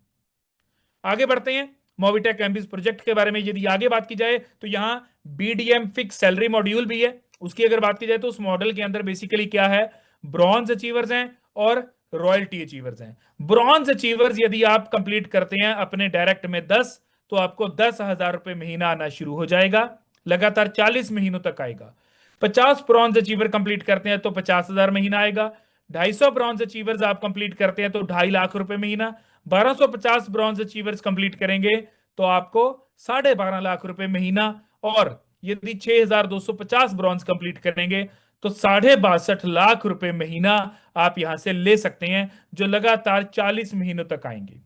[SPEAKER 1] आगे बढ़ते हैं मोविटेक एमबीज प्रोजेक्ट के बारे में। यदि आगे बात की जाए तो यहां बीडीएम फिक्स सैलरी मॉड्यूल भी है। उसकी अगर बात की जाए तो उस मॉडल के अंदर बेसिकली क्या है, ब्रॉन्ज अचीवर्स हैं और रॉयल्टी अचीवर्स हैं। ब्रॉन्ज अचीवर्स यदि आप कंप्लीट करते हैं अपने डायरेक्ट में 10, तो आपको 10,000 रुपए महीना आना शुरू हो जाएगा, लगातार 40 महीनों तक आएगा। 50 ब्रॉन्ज अचीवर कंप्लीट करते हैं तो 50,000 महीना आएगा। 250 ब्रॉन्ज अचीवर्स आप कंप्लीट करते हैं तो 2.5 लाख रुपए महीना। 1250 ब्रॉन्ज अचीवर्स कंप्लीट करेंगे तो आपको 12.5 लाख रुपए महीना। और यदि 6,250 ब्रॉन्ज कंप्लीट करेंगे तो 62.5 लाख रुपए महीना आप यहां से ले सकते हैं, जो लगातार 40 महीनों तक आएंगे।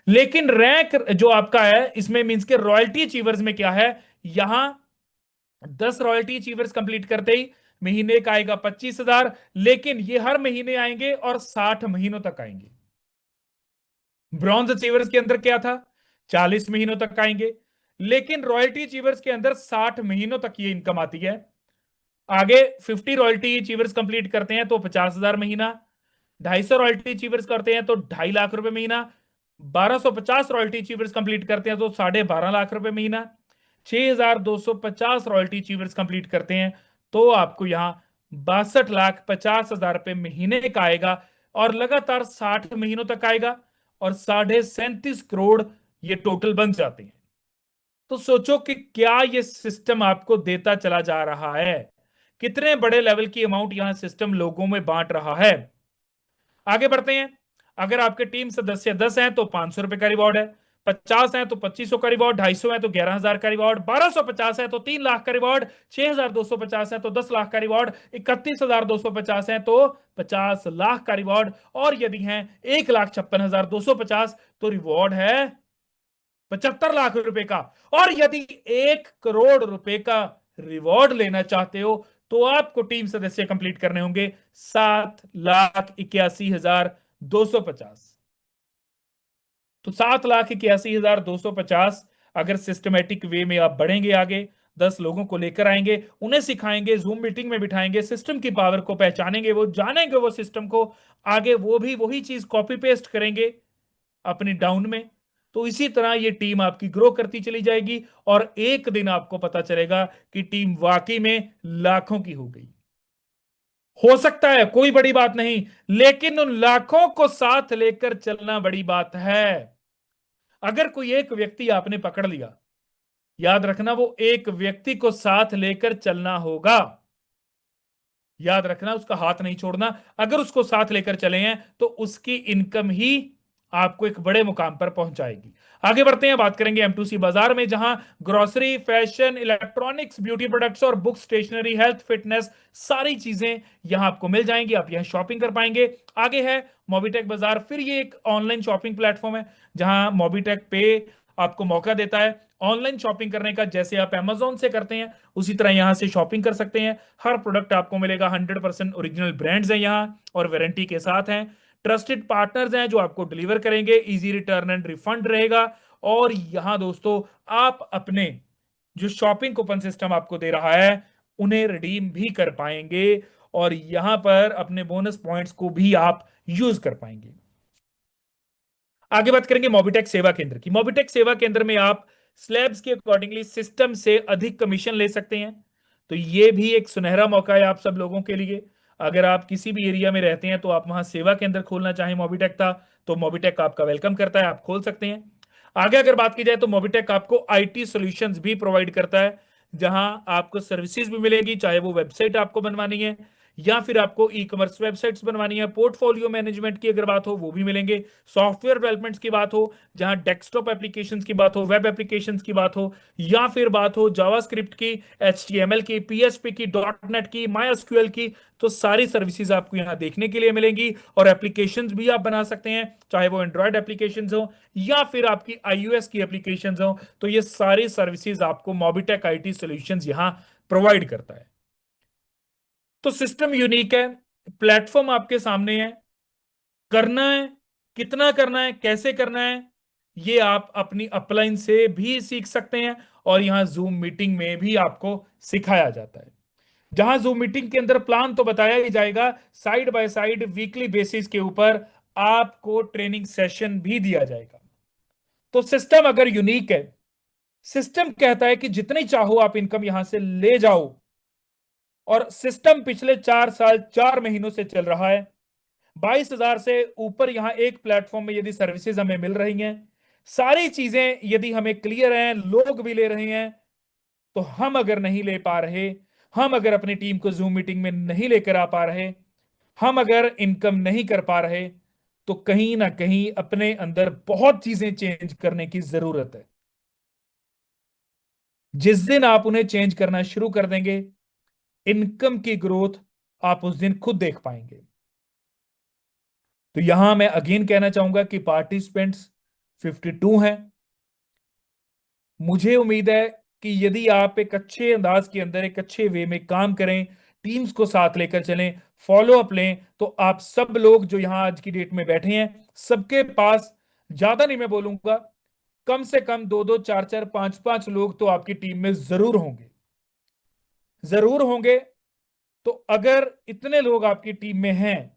[SPEAKER 1] लेकिन रैंक जो आपका है इसमें मींस के रॉयल्टी अचीवर्स में क्या है, यहां 10 रॉयल्टी अचीवर्स कंप्लीट करते ही महीने का आएगा 25,000। लेकिन ये हर महीने आएंगे और 60 महीनों तक आएंगे। ब्रॉन्ज अचीवर्स के अंदर क्या था, 40 महीनों तक आएंगे। लेकिन रॉयल्टी अचीवर्स के अंदर 60 महीनों तक ये इनकम आती है। आगे 50 रॉयल्टी अचीवर्स कंप्लीट करते हैं तो 50,000 महीना। 250 रॉयल्टी अचीवर्स करते हैं तो 2.5 लाख रुपए महीना। 1250 रॉयल्टी अचीवर्स कंप्लीट करते हैं तो 12.5 लाख रुपए महीना। 6,250 रॉयल्टी अचीवर्स कंप्लीट करते हैं तो आपको यहां 62,50,000 रुपए महीने का आएगा, और लगातार 60 महीनों तक आएगा, और 37.5 करोड़ ये टोटल बन जाते हैं। तो सोचो कि क्या ये सिस्टम आपको देता चला जा रहा है, कितने बड़े लेवल की अमाउंट यहां सिस्टम लोगों में बांट रहा है। आगे बढ़ते हैं। अगर आपके टीम सदस्य 10 हैं तो 500 रुपए का रिवॉर्ड है, 50 हैं तो 2500 का रिवॉर्ड, 250 है तो 11,000 का रिवॉर्ड, 1250 है तो 3 लाख का रिवॉर्ड, 6,250 है तो 10 लाख का रिवॉर्ड, 31,250 है तो 50 लाख का रिवॉर्ड, और यदि हैं 1,56,250 तो रिवॉर्ड है 75 लाख रुपए का। और यदि 1 करोड़ रुपए का रिवॉर्ड लेना चाहते हो तो आपको टीम सदस्य कंप्लीट करने होंगे 7,81,250। तो 7,81,250 अगर सिस्टमेटिक वे में आप बढ़ेंगे आगे, 10 लोगों को लेकर आएंगे, उन्हें सिखाएंगे, जूम मीटिंग में बिठाएंगे, सिस्टम की पावर को पहचानेंगे, वो जानेंगे वो सिस्टम को, आगे वो भी वही चीज कॉपी पेस्ट करेंगे अपनी डाउन में, तो इसी तरह ये टीम आपकी ग्रो करती चली जाएगी और एक दिन आपको पता चलेगा कि टीम वाकई में लाखों की हो गई। हो सकता है, कोई बड़ी बात नहीं, लेकिन उन लाखों को साथ लेकर चलना बड़ी बात है। अगर कोई एक व्यक्ति आपने पकड़ लिया, याद रखना वो एक व्यक्ति को साथ लेकर चलना होगा। याद रखना, उसका हाथ नहीं छोड़ना। अगर उसको साथ लेकर चले हैं तो उसकी इनकम ही आपको एक बड़े मुकाम पर पहुंचाएगी। आगे बढ़ते हैं, बात करेंगे M2C बाजार में, जहां grocery, fashion, electronics, beauty products और बुक, स्टेशनरी, हेल्थ, फिटनेस, सारी चीजें यहां आपको मिल जाएंगी। आप यहां शॉपिंग कर पाएंगे। आगे है मोबिटेक बाजार। फिर ये एक ऑनलाइन शॉपिंग प्लेटफॉर्म है जहां मोबिटेक पे आपको मौका देता है ऑनलाइन शॉपिंग करने का। जैसे आप Amazon से करते हैं उसी तरह यहां से शॉपिंग कर सकते हैं। हर प्रोडक्ट आपको मिलेगा, 100% ओरिजिनल ब्रांड्स हैं यहाँ और वारंटी के साथ हैं। ट्रस्टेड पार्टनर्स हैं जो आपको डिलीवर करेंगे, इजी रिटर्न एंड रिफंड रहेगा। और यहां दोस्तों आप अपने जो शॉपिंग कूपन सिस्टम आपको दे रहा है उन्हें रिडीम भी कर पाएंगे और यहां पर अपने बोनस पॉइंट्स को भी आप यूज कर पाएंगे। आगे बात करेंगे मोबिटेक सेवा केंद्र की। मोबिटेक सेवा केंद्र में आप स्लैब्स के अकॉर्डिंगली सिस्टम से अधिक कमीशन ले सकते हैं। तो ये भी एक सुनहरा मौका है आप सब लोगों के लिए। अगर आप किसी भी एरिया में रहते हैं तो आप वहां सेवा केंद्र खोलना चाहें मोबिटेक का, तो मोबिटेक आपका वेलकम करता है, आप खोल सकते हैं। आगे अगर बात की जाए तो मोबिटेक आपको आईटी सॉल्यूशंस भी प्रोवाइड करता है, जहां आपको सर्विसेज भी मिलेगी, चाहे वो वेबसाइट आपको बनवानी है या फिर आपको ई कॉमर्स वेबसाइट्स बनवानी है। पोर्टफोलियो मैनेजमेंट की अगर बात हो वो भी मिलेंगे। सॉफ्टवेयर डेवलपमेंट की बात हो, जहां डेस्कटॉप एप्लीकेशंस की बात हो, वेब एप्लीकेशंस की बात हो, या फिर बात हो जावास्क्रिप्ट की, एचटीएमएल की, पीएचपी की, डॉट नेट की, माई एसक्यूएल की, तो सारी सर्विसेज आपको यहां देखने के लिए मिलेंगी। और एप्लीकेशंस भी आप बना सकते हैं, चाहे वो एंड्रॉयड एप्लीकेशंस हो या फिर आपकी आईओएस की एप्लीकेशंस हो। तो ये सारी सर्विसेज आपको मोबिटेक आईटी सॉल्यूशंस यहां प्रोवाइड करता है। तो सिस्टम यूनिक है, प्लेटफॉर्म आपके सामने है। करना है, कितना करना है, कैसे करना है, ये आप अपनी अपलाइन से भी सीख सकते हैं और यहां जूम मीटिंग में भी आपको सिखाया जाता है। जहां जूम मीटिंग के अंदर प्लान तो बताया ही जाएगा, side by side weekly basis के ऊपर आपको ट्रेनिंग सेशन भी दिया जाएगा। तो सिस्टम अगर यूनिक है, सिस्टम कहता है कि जितनी चाहो आप इनकम यहां से ले जाओ, और सिस्टम पिछले 4 साल 4 महीनों से चल रहा है। 22,000 से ऊपर यहां एक प्लेटफॉर्म में यदि सर्विसेज हमें मिल रही हैं, सारी चीजें यदि हमें क्लियर हैं, लोग भी ले रहे हैं, तो हम अगर नहीं ले पा रहे, हम अगर अपनी टीम को जूम मीटिंग में नहीं लेकर आ पा रहे, हम अगर इनकम नहीं कर पा रहे, तो कहीं ना कहीं अपने अंदर बहुत चीजें चेंज करने की जरूरत है। जिस दिन आप उन्हें चेंज करना शुरू कर देंगे, इनकम की ग्रोथ आप उस दिन खुद देख पाएंगे। तो यहां मैं अगेन कहना चाहूंगा कि पार्टिसिपेंट्स 52 हैं। मुझे उम्मीद है कि यदि आप एक अच्छे अंदाज के अंदर एक अच्छे वे में काम करें, टीम्स को साथ लेकर चलें, फॉलो अप लें, तो आप सब लोग जो यहां आज की डेट में बैठे हैं, सबके पास, ज्यादा नहीं मैं बोलूंगा, कम से कम दो दो चार चार पांच पांच लोग तो आपकी टीम में जरूर होंगे, जरूर होंगे। तो अगर इतने लोग आपकी टीम में हैं,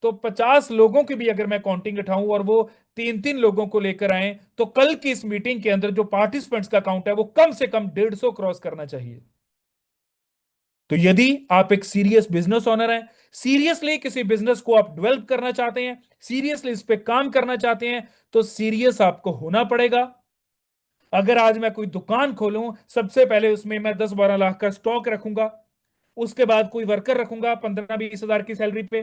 [SPEAKER 1] तो 50 लोगों की भी अगर मैं काउंटिंग उठाऊं और वो 3-3 लोगों को लेकर आए, तो कल की इस मीटिंग के अंदर जो पार्टिसिपेंट्स का काउंट है वो कम से कम 150 क्रॉस करना चाहिए। तो यदि आप एक सीरियस बिजनेस ओनर हैं, सीरियसली किसी बिजनेस को आप डेवलप करना चाहते हैं, सीरियसली इस पे काम करना चाहते हैं, तो सीरियस आपको होना पड़ेगा। अगर आज मैं कोई दुकान खोलूं, सबसे पहले उसमें मैं 10-12 लाख का स्टॉक रखूंगा, उसके बाद कोई वर्कर रखूंगा 15-20 हजार की सैलरी पे,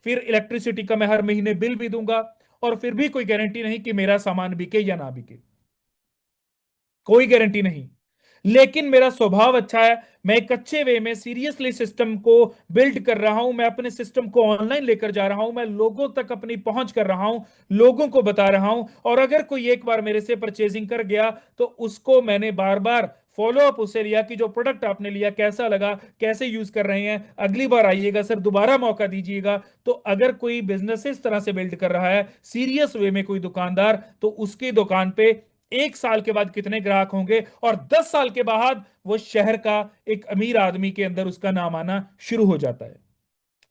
[SPEAKER 1] फिर इलेक्ट्रिसिटी का मैं हर महीने बिल भी दूंगा, और फिर भी कोई गारंटी नहीं कि मेरा सामान बिके या ना बिके, कोई गारंटी नहीं। लेकिन मेरा स्वभाव अच्छा है, मैं एक अच्छे वे में सीरियसली सिस्टम को बिल्ड कर रहा हूं, मैं अपने सिस्टम को ऑनलाइन लेकर जा रहा हूं, मैं लोगों तक अपनी पहुंच कर रहा हूं, लोगों को बता रहा हूं, और अगर कोई एक बार मेरे से परचेजिंग कर गया तो उसको मैंने बार बार फॉलो अप उससे लिया कि जो प्रोडक्ट आपने लिया कैसा लगा, कैसे यूज कर रहे हैं, अगली बार आइएगा सर, दोबारा मौका दीजिएगा। तो अगर कोई बिजनेस इस तरह से बिल्ड कर रहा है सीरियस वे में कोई दुकानदार, तो उसकी दुकान पे 1 साल के बाद कितने ग्राहक होंगे और 10 साल के बाद वो शहर का एक अमीर आदमी के अंदर उसका नाम आना शुरू हो जाता है।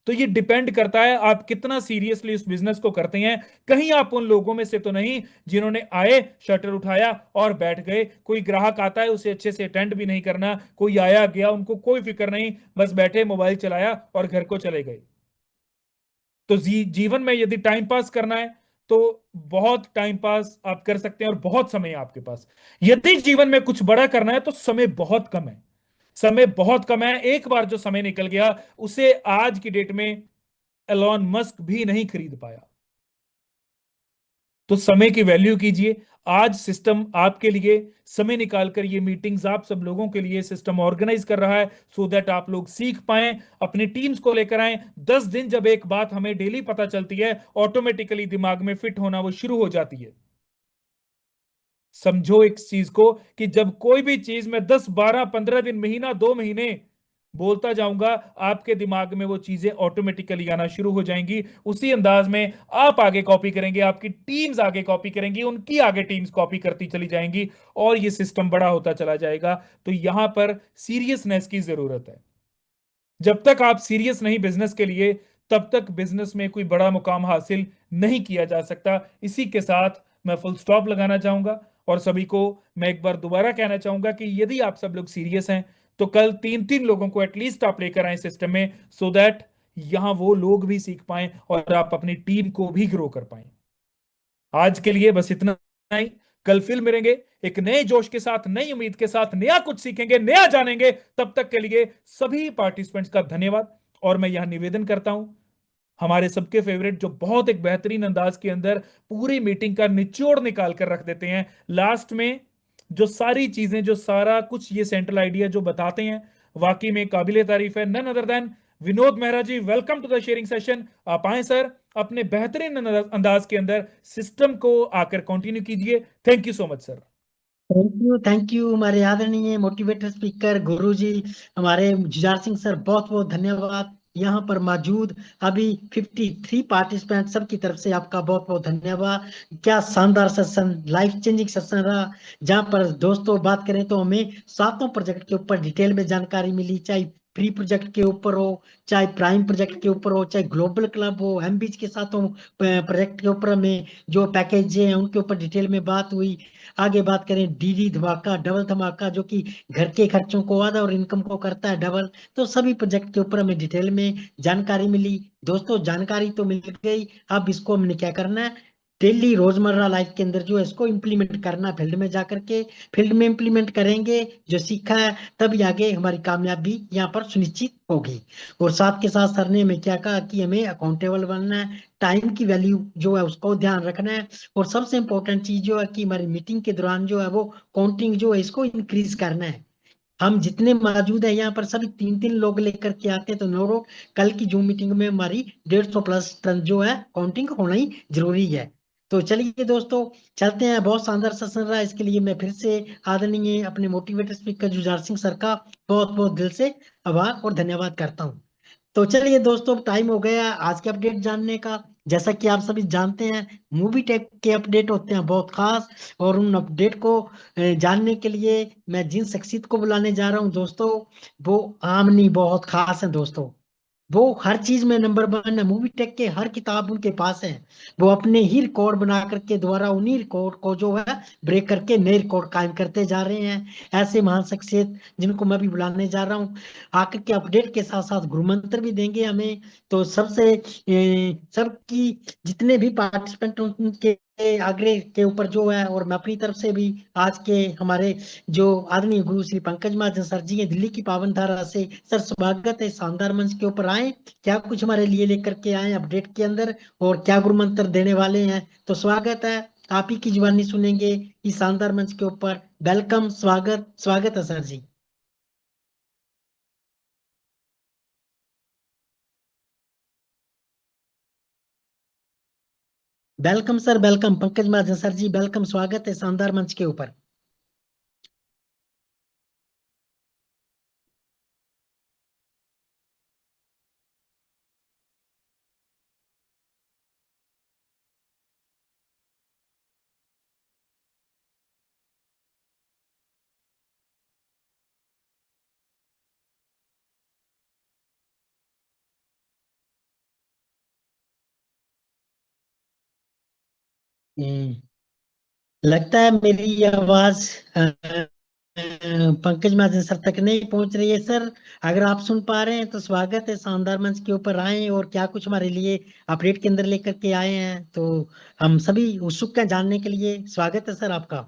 [SPEAKER 1] तो ये डिपेंड करता है आप कितना सीरियसली उस बिजनेस को करते हैं। कहीं आप उन लोगों में से तो नहीं जिन्होंने आए, शटर उठाया और बैठ गए। कोई ग्राहक आता है उसे अच्छे से अटेंड भी नहीं करना, कोई आया गया उनको कोई फिक्र नहीं, बस बैठे मोबाइल चलाया और घर को चले गए। तो जीवन में यदि टाइम पास करना है तो बहुत टाइम पास आप कर सकते हैं और बहुत समय है आपके पास। यदि जीवन में कुछ बड़ा करना है तो समय बहुत कम है। समय बहुत कम है, एक बार जो समय निकल गया उसे आज की डेट में एलॉन मस्क भी नहीं खरीद पाया। तो समय की वैल्यू कीजिए। आज सिस्टम आपके लिए समय निकालकर ये मीटिंग्स आप सब लोगों के लिए सिस्टम ऑर्गेनाइज कर रहा है, सो दैट आप लोग सीख पाए, अपनी टीम्स को लेकर आए। 10 दिन जब एक बात हमें डेली पता चलती है, ऑटोमेटिकली दिमाग में फिट होना वो शुरू हो जाती है। समझो इस चीज को कि जब कोई भी चीज में 10 12 15 दिन, महीना 2 महीने बोलता जाऊंगा, आपके दिमाग में वो चीजें ऑटोमेटिकली आना शुरू हो जाएंगी। उसी अंदाज में आप आगे कॉपी करेंगे, आपकी टीम्स आगे कॉपी करेंगी, उनकी आगे टीम्स कॉपी करती चली जाएंगी और ये सिस्टम बड़ा होता चला जाएगा। तो यहां पर सीरियसनेस की जरूरत है। जब तक आप सीरियस नहीं बिजनेस के लिए, तब तक बिजनेस में कोई बड़ा मुकाम हासिल नहीं किया जा सकता। इसी के साथ मैं फुल स्टॉप लगाना चाहूंगा और सभी को मैं एक बार दोबारा कहना चाहूंगा कि यदि आप सब लोग सीरियस हैं तो कल 3 3 लोगों को एटलीस्ट आप लेकर आए सिस्टम में, सो दैट यहां वो लोग भी सीख पाएं और आप अपनी टीम को भी ग्रो कर पाएं। आज के लिए बस इतना ही। कल फिर मिलेंगे एक नए जोश के साथ, नई उम्मीद के साथ, नया कुछ सीखेंगे, नया जानेंगे। तब तक के लिए सभी पार्टिसिपेंट्स का धन्यवाद। और मैं यह निवेदन करता हूं, हमारे सबके फेवरेट जो बहुत एक बेहतरीन अंदाज के अंदर पूरी मीटिंग का निचोड़ निकाल कर रख देते हैं लास्ट में, जो सारी चीजें, जो सारा कुछ ये सेंट्रल आइडिया जो बताते हैं, वाकई में काबिले तारीफ है। None other than Vinod Mehra ji, welcome to the sharing session. आप आए सर, अपने बेहतरीन अंदाज के अंदर सिस्टम को आकर कंटिन्यू कीजिए। Thank you so much sir.
[SPEAKER 2] Thank you हमारे आदरणीय मोटिवेटर स्पीकर गुरु जी, हमारे जुझार सिंह सर, बहुत बहुत धन्यवाद। यहाँ पर मौजूद अभी 53 पार्टिसिपेंट सब की तरफ से आपका बहुत बहुत धन्यवाद। क्या शानदार सेशन, लाइफ चेंजिंग सेशन रहा। जहाँ पर दोस्तों बात करें तो हमें सातों प्रोजेक्ट के ऊपर डिटेल में जानकारी मिली, चाहे प्री प्रोजेक्ट के ऊपर हो, चाहे प्राइम प्रोजेक्ट के ऊपर हो, चाहे ग्लोबल क्लब हो, एमबीज के साथ हो, प्रोजेक्ट के ऊपर हमें जो पैकेज है उनके ऊपर डिटेल में बात हुई। आगे बात करें डीडी धमाका, डबल धमाका, जो कि घर के खर्चों को आधा और इनकम को करता है डबल। तो सभी प्रोजेक्ट के ऊपर हमें डिटेल में जानकारी मिली। दोस्तों जानकारी तो मिल गई, अब इसको हमने क्या करना है, डेली रोजमर्रा लाइफ के अंदर जो है इसको इम्प्लीमेंट करना, फील्ड में जाकर के फील्ड में इम्प्लीमेंट करेंगे जो सीखा है, तभी आगे हमारी कामयाबी यहाँ पर सुनिश्चित होगी। और साथ के साथ सर ने हमें क्या कहा कि हमें अकाउंटेबल बनना है, टाइम की वैल्यू जो है उसको ध्यान रखना है, और सबसे इंपॉर्टेंट चीज जो है कि हमारी मीटिंग के दौरान जो है वो काउंटिंग जो है इसको इंक्रीज करना है। हम जितने मौजूद है यहाँ पर सभी 3 3 लोग लेकर के आते हैं तो 9 लोग, कल की जूम मीटिंग में हमारी 150 प्लस टन जो है काउंटिंग होना ही जरूरी है। तो चलिए दोस्तों, चलते हैं। बहुत शानदार सेशन रहा, इसके लिए मैं फिर से आदरणीय अपने motivator speaker Jujhar Singh sir का बहुत बहुत दिल से आभार और धन्यवाद करता हूँ। तो चलिए दोस्तों, टाइम हो गया आज के अपडेट जानने का। जैसा कि आप सभी जानते हैं, मूवी टेक के अपडेट होते हैं बहुत खास, और उन अपडेट को जानने के लिए मैं जिन शख्सियत को बुलाने जा रहा हूं दोस्तों, वो आम नहीं, बहुत खास है दोस्तों। वो हर चीज में नंबर वन है, मूवी टेक के हर किताब उनके पास है। वो अपने ही रिकॉर्ड बना करके दोबारा उन्हीं रिकॉर्ड को जो है ब्रेक करके नए रिकॉर्ड कायम करते जा रहे हैं। ऐसे महान शख्सियत जिनको मैं भी बुलाने जा रहा हूँ, आकर के अपडेट के साथ साथ गुरु मंत्र भी देंगे हमें। तो सबसे सबकी जितने भी पार्टिसिपेंट उनके आग्रह के ऊपर जो है, और मैं अपनी तरफ से भी आज के हमारे जो आदरणीय गुरु श्री पंकज महाजन सर जी हैं दिल्ली की पावन धारा से, सर स्वागत है, शानदार मंच के ऊपर आए। क्या कुछ हमारे लिए लेकर के आए अपडेट के अंदर, और क्या गुरु मंत्र देने वाले हैं, तो स्वागत है। आप ही की जुबानी सुनेंगे इस शानदार मंच के ऊपर। वेलकम, स्वागत स्वागत है सर जी। वेलकम सर, वेलकम पंकज महाजन सर जी, वेलकम, स्वागत है शानदार मंच के ऊपर। हम्म, लगता है मेरी आवाज पंकज महाजन सर तक नहीं पहुंच रही है सर। अगर आप सुन पा रहे हैं तो स्वागत है, शानदार मंच के ऊपर आए और क्या कुछ हमारे लिए अपडेट के अंदर लेकर के आए हैं, तो हम सभी उत्सुक हैं जानने के लिए। स्वागत है सर आपका।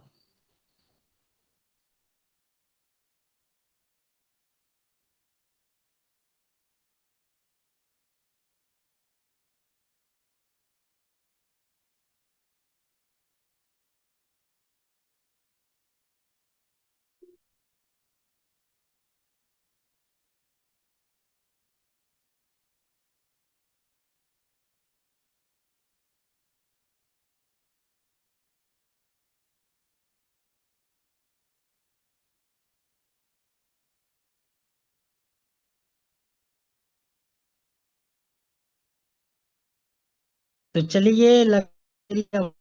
[SPEAKER 2] तो चलिए,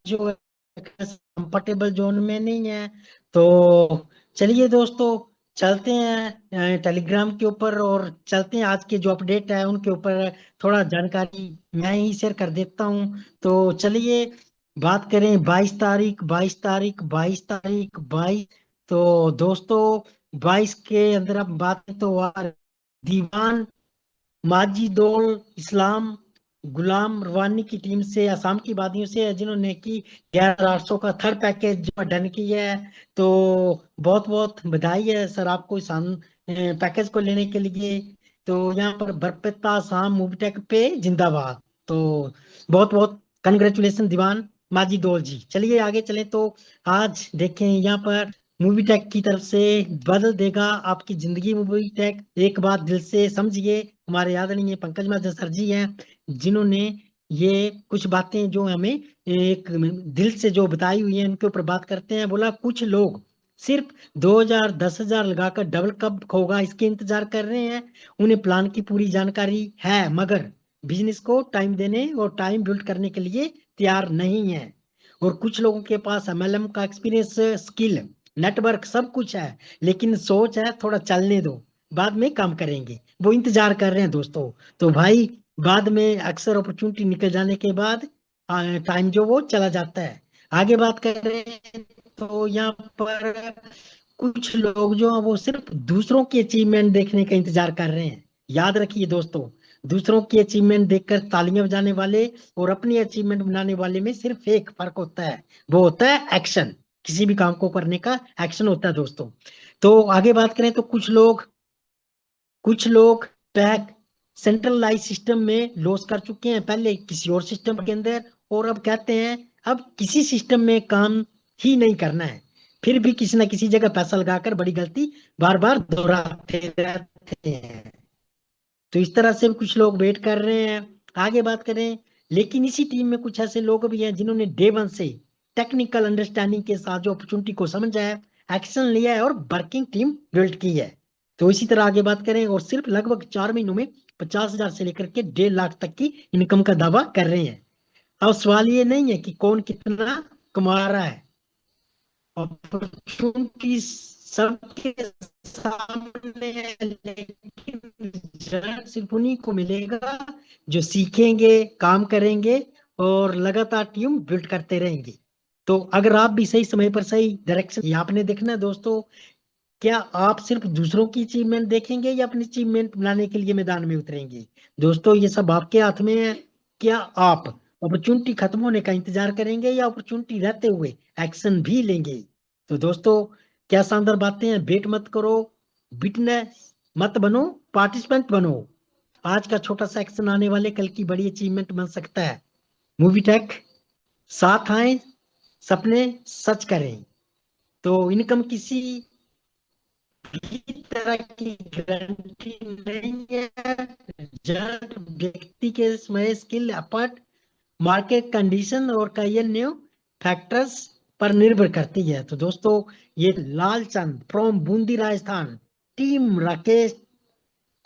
[SPEAKER 2] जो कंफर्टेबल जोन में नहीं है, तो चलिए दोस्तों, चलते हैं टेलीग्राम के ऊपर और चलते हैं आज के जो अपडेट है उनके ऊपर। थोड़ा जानकारी मैं ही शेयर कर देता हूँ। तो चलिए बात करें 22 तारीख, 22 तारीख, 22 तारीख, 22। तो दोस्तों 22 के अंदर अब बात करें तो दीवान माजिदुल इस्लाम गुलाम रवानी की टीम से असम की वादियों से है, जिन्होंने की 11,800 का थर्ड पैकेज डन किया है। तो बहुत बहुत बधाई है सर आपको इस पैकेज को लेने के लिए। तो यहाँ पर बरपेटा आसाम मूवटेक पे जिंदाबाद। तो बहुत बहुत कंग्रेचुलेशन दीवान माजिदोल जी। चलिए आगे चले तो आज देखें यहाँ पर मूवी टेक की तरफ से बदल देगा आपकी जिंदगी। मूवी टेक एक बात दिल से समझिए, हमारे आदरणीय पंकज महाजन सर जी हैं जिन्होंने ये कुछ बातें जो हमें एक दिल से जो बताई हुई हैं उनके ऊपर बात करते हैं। बोला कुछ लोग सिर्फ 2,000 10,000 लगाकर डबल कब होगा इसके इंतजार कर रहे हैं। उन्हें प्लान की पूरी जानकारी है मगर बिजनेस को टाइम देने और टाइम बिल्ड करने के लिए तैयार नहीं है। और कुछ लोगों के पास एमएलएम का एक्सपीरियंस, स्किल, नेटवर्क सब कुछ है, लेकिन सोच है थोड़ा चलने दो, बाद में काम करेंगे, वो इंतजार कर रहे हैं दोस्तों। तो भाई बाद में अक्सर अपॉर्चुनिटी निकल जाने के बाद टाइम जो वो चला जाता है। आगे बात करें तो यहाँ पर कुछ लोग जो हैं वो सिर्फ दूसरों की अचीवमेंट देखने का इंतजार कर रहे हैं। याद रखिए दोस्तों, दूसरों की अचीवमेंट देखकर तालियां बजाने वाले और अपनी अचीवमेंट बनाने वाले में सिर्फ एक फर्क होता है, वो होता है एक्शन। किसी भी काम को करने का एक्शन होता है दोस्तों। तो आगे बात करें तो कुछ लोग पैक सेंट्रलाइज सिस्टम में लॉस कर चुके हैं पहले किसी और सिस्टम के अंदर, और अब कहते हैं अब किसी सिस्टम में काम ही नहीं करना है, फिर भी किसी ना किसी जगह पैसा लगाकर बड़ी गलती बार बार दोहराते रहते हैं। तो इस तरह से भी कुछ लोग वेट कर रहे हैं। आगे बात करें, लेकिन इसी टीम में कुछ ऐसे लोग भी हैं जिन्होंने डे वन से टेक्निकल अंडरस्टैंडिंग के साथ जो अपॉर्चुनिटी को समझा है, एक्शन लिया है और वर्किंग टीम बिल्ड की है। तो इसी तरह आगे बात करें और सिर्फ लगभग 4 महीनों में 50,000 से लेकर के 1.5 लाख तक की इनकम का दावा कर रहे हैं। अब सवाल ये नहीं है कि कौन कितना कमा रहा है, अपॉर्चुनिटी सबके सामने है, लेकिन रिजल्ट सिर्फ उन्हीं को मिलेगा जो सीखेंगे, काम करेंगे और लगातार टीम बिल्ड करते रहेंगे। तो अगर आप भी सही समय पर सही डायरेक्शन, ये आपने देखना है दोस्तों, क्या आप सिर्फ दूसरों की अचीवमेंट देखेंगे या अपनी अचीवमेंट बनाने के लिए मैदान में उतरेंगे। दोस्तों ये सब आपके हाथ में है। क्या आप अपॉर्चुनिटी खत्म होने का इंतजार करेंगे या अपॉर्चुनिटी रहते हुए एक्शन भी लेंगे। तो दोस्तों क्या शानदार बातें हैं। वेट मत करो, बिटनेस मत बनो, पार्टिसिपेंट बनो। आज का छोटा सा एक्शन आने वाले कल की बड़ी अचीवमेंट बन सकता है। मूवी टेक साथ आए, सपने सच करें। तो इनकम किसी तरह की गारंटी नहीं है। जब व्यक्ति के समय, स्किल, एफर्ट, मार्केट कंडीशन और कई अन्य फैक्टर्स पर निर्भर करती है। तो दोस्तों ये लालचंद फ्रॉम बूंदी राजस्थान, टीम राकेश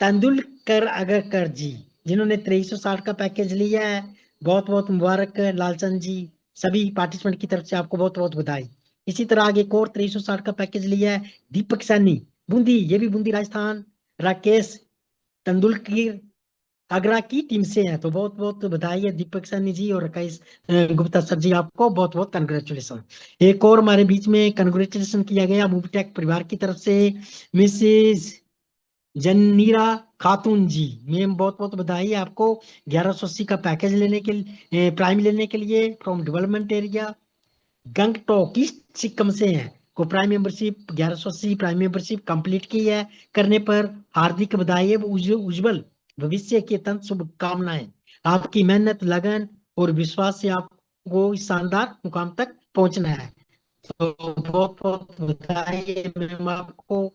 [SPEAKER 2] तेंदुलकर अगरकर जी, जिन्होंने 2360 का पैकेज लिया है, बहुत बहुत मुबारक है लालचंद जी। सभी पार्टिसिपेंट की तरफ से आपको बहुत बहुत बधाई। इसी तरह आगे एक और 2360 का पैकेज लिया है दीपक सैनी, बूंदी, ये भी बूंदी राजस्थान, राकेश तेंदुलकर आगरा की टीम से हैं। तो बहुत बहुत बधाई है दीपक सैनी जी और राकेश गुप्ता सर जी, आपको बहुत बहुत कंग्रेचुलेशन। एक और हमारे बीच में कंग्रेचुलेशन किया गया मूवीटेक परिवार की तरफ से, मिसेज जनीरा खातून जी, मैम बहुत बहुत बधाई है आपको 1180 का पैकेज लेने के लिए, प्राइम लेने के लिए from development area Gangtok east Sikkim से हैं। को prime membership 1180 prime membership complete की है करने पर हार्दिक बधाई है, उज्जवल भविष्य के तंत शुभकामनाएं। आपकी मेहनत, लगन और विश्वास से आपको इस शानदार मुकाम तक पहुंचना है। तो बहुत बहुत बधाई है मैम आपको।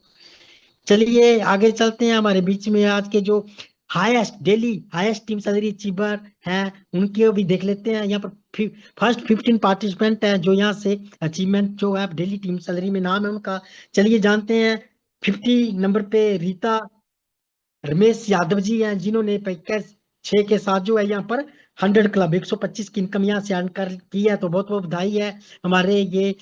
[SPEAKER 2] चलिए आगे चलते हैं। हमारे बीच में आज के जो highest daily highest team salary achiever हैं उनके भी देख लेते हैं। यहाँ पर फर्स्ट 15 पार्टिसिपेंट हैं जो यहाँ से अचीवमेंट जो है डेली टीम सैलरी में नाम है उनका। चलिए जानते हैं। 50 नंबर पे रीता रमेश यादव जी हैं जिन्होंने पैकेज 6 के साथ जो है यहाँ पर 100 क्लब 125 की इनकम यहाँ से अर्न कर की है। तो बहुत बहुत बधाई है हमारे ये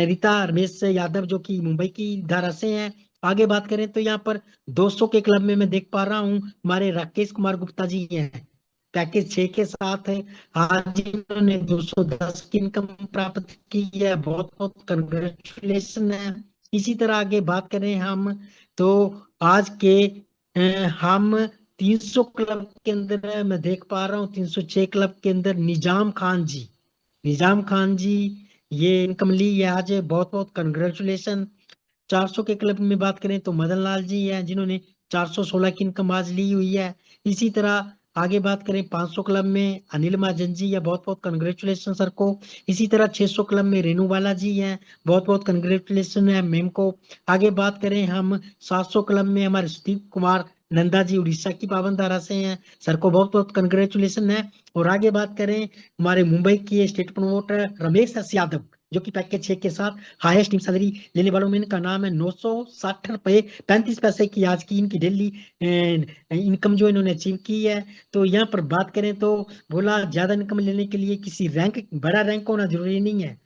[SPEAKER 2] रीता रमेश यादव जो कि मुंबई की धारा से हैं। आगे बात करें तो यहाँ पर 200 के क्लब में मैं देख पा रहा हूँ हमारे राकेश कुमार गुप्ता जी हैं, पैकेज 6 के साथ है। आज इन्होंने 210 की इनकम प्राप्त की है, बहुत बहुत कंग्रेचुलेशन है। इसी तरह आगे बात करें हम तो आज के हम 300 क्लब के अंदर मैं देख पा रहा हूँ 306 क्लब के अंदर निजाम खान जी ये इनकम ली है आज, बहुत बहुत कंग्रेचुलेशन। 400 के क्लब में बात करें तो मदन लाल जी हैं जिन्होंने 416 की इनकम आज ली हुई है। इसी तरह आगे बात करें 500 क्लब में अनिल महाजन जी है, बहुत बहुत कंग्रेचुलेशन सर को। इसी तरह 600 क्लब में रेनू वाला जी हैं, बहुत बहुत कंग्रेचुलेशन है मैम को। आगे बात करें हम 700 क्लब में हमारे सुदीप कुमार नंदा जी उड़ीसा की पावन धारा से हैं, सर को बहुत बहुत कंग्रेचुलेशन है। और आगे बात करें हमारे मुंबई के state promoter Ramesh S Yadav जो कि पैकेज 6 के साथ हाईएस्ट टीम सैलरी लेने वालों में इनका नाम है। 960 रुपए 35 पैसे की आज की इनकी डेली इनकम जो इन्होंने अचीव की है। तो यहाँ पर बात करें तो बोला ज्यादा इनकम लेने के लिए किसी बड़ा रैंक होना जरूरी नहीं है,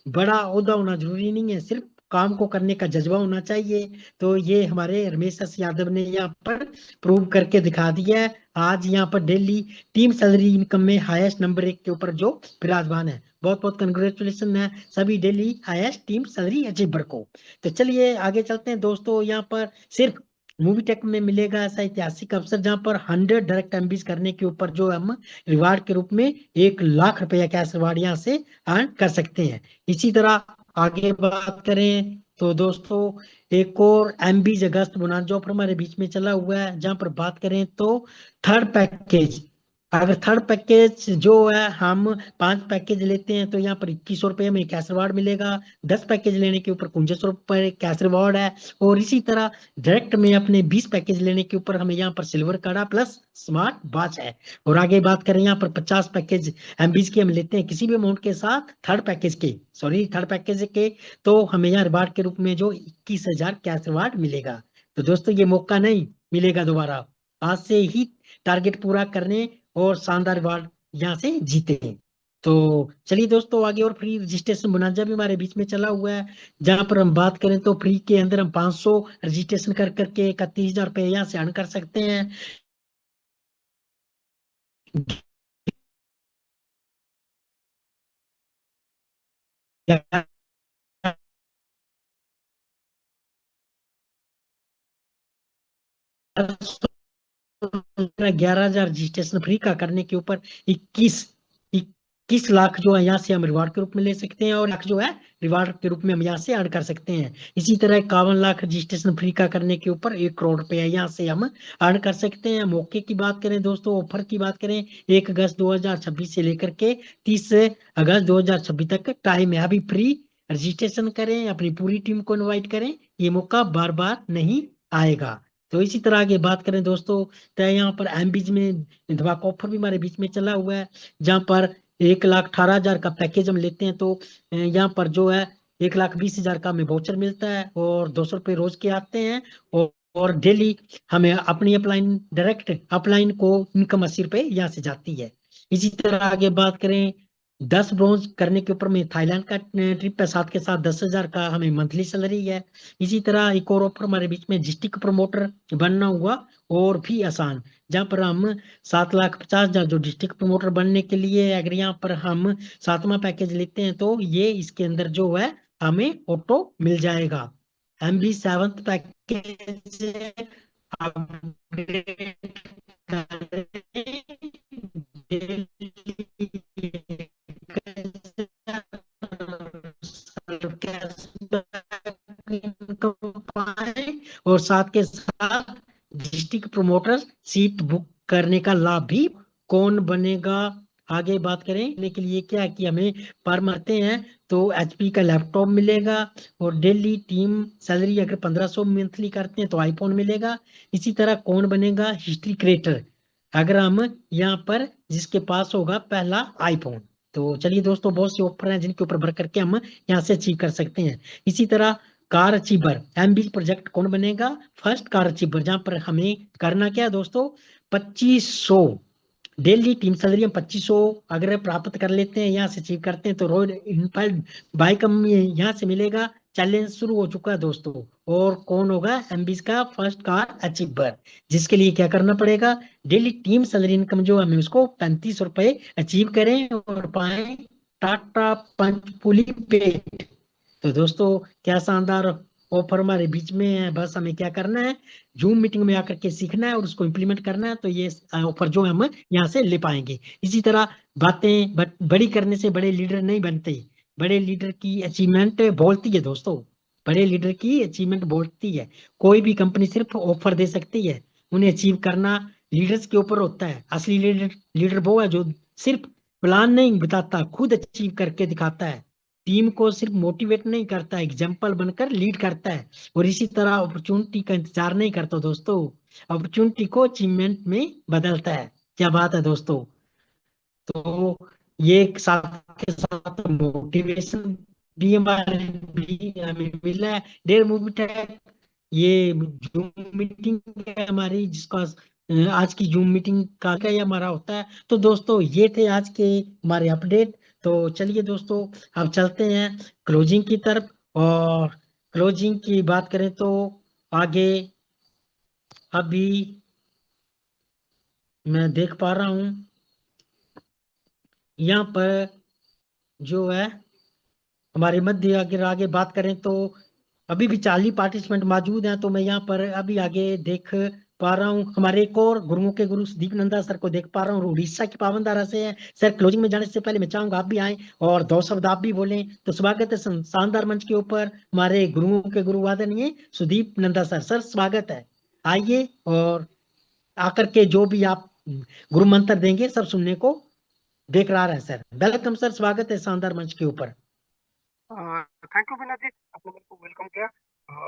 [SPEAKER 2] बड़ा ओहदा होना जरूरी नहीं है, सिर्फ काम को करने का जज्बा होना चाहिए। तो ये हमारे रमेश एस यादव ने यहाँ पर प्रूव करके दिखा दिया है। आज यहाँ पर डेली टीम सैलरी इनकम में हाईएस्ट नंबर 1 के ऊपर जो विराजमान है। बहुत बहुत कंग्रेचुलेशन है सभी daily highest team salary achiever को। तो चलिए आगे चलते हैं दोस्तों। यहाँ पर सिर्फ मूवी टेक में मिलेगा ऐसा ऐतिहासिक अवसर जहां पर 100 डायरेक्ट एमबीज करने के ऊपर जो हम रिवार्ड के रूप में 1 लाख रुपया कैश रिवार्ड यहाँ से अर्न कर सकते हैं। इसी तरह आगे बात करें तो दोस्तों एक और एमबीज अगस्त बोनांजा ऑफर हमारे बीच में चला हुआ है जहां पर बात करें तो थर्ड पैकेज, अगर थर्ड पैकेज जो है हम 5 पैकेज लेते हैं तो यहाँ पर 2100 रुपये में कैश रिवार्ड मिलेगा। 10 पैकेज लेने के ऊपर 5100 रुपये कैश रिवार्ड है। और इसी तरह डायरेक्ट में अपने 20 पैकेज लेने के ऊपर हमें यहाँ पर silver card plus smart watch है। और आगे बात करें यहाँ पर 50 पैकेज एमबीज के हम लेते हैं किसी भी अमाउंट के साथ थर्ड पैकेज के तो हमें यहाँ रिवार्ड के रूप में जो 21,000 कैश रिवार्ड मिलेगा। तो दोस्तों ये मौका नहीं मिलेगा दोबारा, आज से ही टारगेट पूरा करने और शानदार रिवार्ड यहाँ से जीते। तो चलिए दोस्तों आगे और फ्री रजिस्ट्रेशन बोनांजा भी हमारे बीच में चला हुआ है जहां पर हम बात करें तो फ्री के अंदर हम 500 रजिस्ट्रेशन कर करके 31,000 रुपये यहाँ से अर्न कर सकते हैं। 11,000 रजिस्ट्रेशन फ्री का करने के ऊपर 21 लाख जो है यहाँ से हम रिवार्ड के रूप में ले सकते हैं और लाख जो है रिवार्ड के रूप में हम यहाँ से अर्न कर सकते हैं। इसी तरह 51 लाख रजिस्ट्रेशन फ्री का करने के ऊपर 1 करोड़ रुपया यहाँ से हम अर्न कर सकते हैं। मौके की बात करें दोस्तों, ऑफर की बात करें 1 अगस्त 2026 से लेकर के 30 अगस्त 2026 तक टाइम है। अभी फ्री रजिस्ट्रेशन करें, अपनी पूरी टीम को इन्वाइट करें, ये मौका बार बार नहीं आएगा। तो इसी तरह आगे बात करें दोस्तों तो यहाँ पर एमबीज में धमाका ऑफर भी हमारे बीच में चला हुआ है जहाँ पर 1,18,000 का पैकेज हम लेते हैं तो यहाँ पर जो है 1,20,000 का हमें वाउचर मिलता है और 200 रुपये रोज के आते हैं। और डेली हमें अपनी अपलाइन डायरेक्ट अपलाइन को इनकम 80 रुपये यहाँ से जाती है। इसी तरह आगे बात करें 10 ब्रॉन्ज करने के ऊपर में थाईलैंड का ट्रिप है, साथ के साथ 10,000 का हमें मंथली सैलरी है। इसी तरह एक और ऑफर हमारे बीच में डिस्ट्रिक्ट प्रमोटर बनना हुआ और भी आसान, जहाँ पर हम 7,50,000 जो डिस्ट्रिक्ट प्रमोटर बनने के लिए, अगर यहाँ पर हम 7वां पैकेज लेते हैं तो ये इसके अंदर जो है हमें ऑटो मिल जाएगा। MB 7th पैकेज अपग्रेड पाए और साथ के साथ डिस्ट्रिक्ट प्रमोटर सीट बुक करने का लाभ भी। कौन बनेगा, आगे बात करने के लिए क्या कि हमें पर मरते हैं तो HP का लैपटॉप मिलेगा, और डेली टीम सैलरी अगर 1500 मंथली करते हैं तो आईफोन मिलेगा। इसी तरह कौन बनेगा हिस्ट्री क्रिएटर, अगर हम यहाँ पर जिसके पास होगा पहला आईफोन। तो चलिए दोस्तों, बहुत से ऑफर हैं जिनके ऊपर भर करके हम यहाँ से अचीव कर सकते हैं। इसी तरह कार अचीवर MB प्रोजेक्ट कौन बनेगा, फर्स्ट कार अचीवर, जहां पर हमें करना क्या है दोस्तों, 2500 डेली टीम सैलरी हम 2500 अगर प्राप्त कर लेते हैं, यहाँ से अचीव करते हैं तो रॉयल इनफील्ड बाइक हम यहाँ से मिलेगा। चैलेंज शुरू हो चुका है दोस्तों। और कौन होगा MB का फर्स्ट कार अचीवर, जिसके लिए क्या करना पड़ेगा, डेली टीम सैलरी इनकम जो हमें उसको 3500 रुपए अचीव करें और पाए टाटा पंच पुली पे। तो दोस्तों, क्या शानदार ऑफर हमारे बीच में है, बस हमें क्या करना है, जूम मीटिंग में आकर के सीखना है और उसको इम्प्लीमेंट करना है, तो ये ऑफर जो है हम यहाँ से ले पाएंगे। इसी तरह बातें बड़ी करने से बड़े लीडर नहीं बनते, बड़े लीडर की अचीवमेंट बोलती है दोस्तों, बड़े लीडर की अचीवमेंट बोलती है। कोई भी कंपनी सिर्फ ऑफर दे सकती है, उन्हें अचीव करना लीडर्स के ऊपर होता है। असली लीडर लीडर वो है जो सिर्फ प्लान नहीं बताता, खुद अचीव करके दिखाता है, टीम को सिर्फ मोटिवेट नहीं करता, एग्जाम्पल बनकर लीड करता है। और इसी तरह अपॉर्चुनिटी का इंतजार नहीं करता दोस्तों, अपॉर्चुनिटी को अचीवमेंट में बदलता है। क्या बात है दोस्तों। तो ये एक साथ के साथ मोटिवेशन भी हमारे भी हमें मिला है। डेढ़ मूवी टैग, ये जूम मीटिंग है हमारी, जिसका आज की जूम मीटिंग का ये हमारा होता है। तो दोस्तों, ये थे आज के हमारे अपडेट। तो चलिए दोस्तों, अब चलते हैं क्लोजिंग की तरफ। और क्लोजिंग की बात करें तो आगे अभी मैं देख पा रहा हूँ यहाँ पर जो है हमारे मध्य, अगर आगे बात करें तो अभी भी 40 पार्टिसिपेंट मौजूद हैं। तो मैं यहाँ पर अभी आगे देख पा रहा हूँ हमारे एक और गुरुओं के गुरु सुदीप नंदा सर को देख पा रहा हूँ, उड़ीसा की पावन धारा से है। सर, क्लोजिंग में जाने से पहले मैं चाहूंगा आप भी आए और 2 शब्द आप भी बोलें। तो स्वागत है शानदार मंच के ऊपर हमारे गुरुओं के गुरु आदरणीय सुदीप नंदा सर। सर स्वागत है, आइए और आकर के जो भी आप गुरु मंत्र देंगे सब सुनने को बेकरार है। सर वेलकम, सर स्वागत है शानदार मंच के ऊपर।
[SPEAKER 3] थैंक यू विनय जी, आपने मेरे को वेलकम किया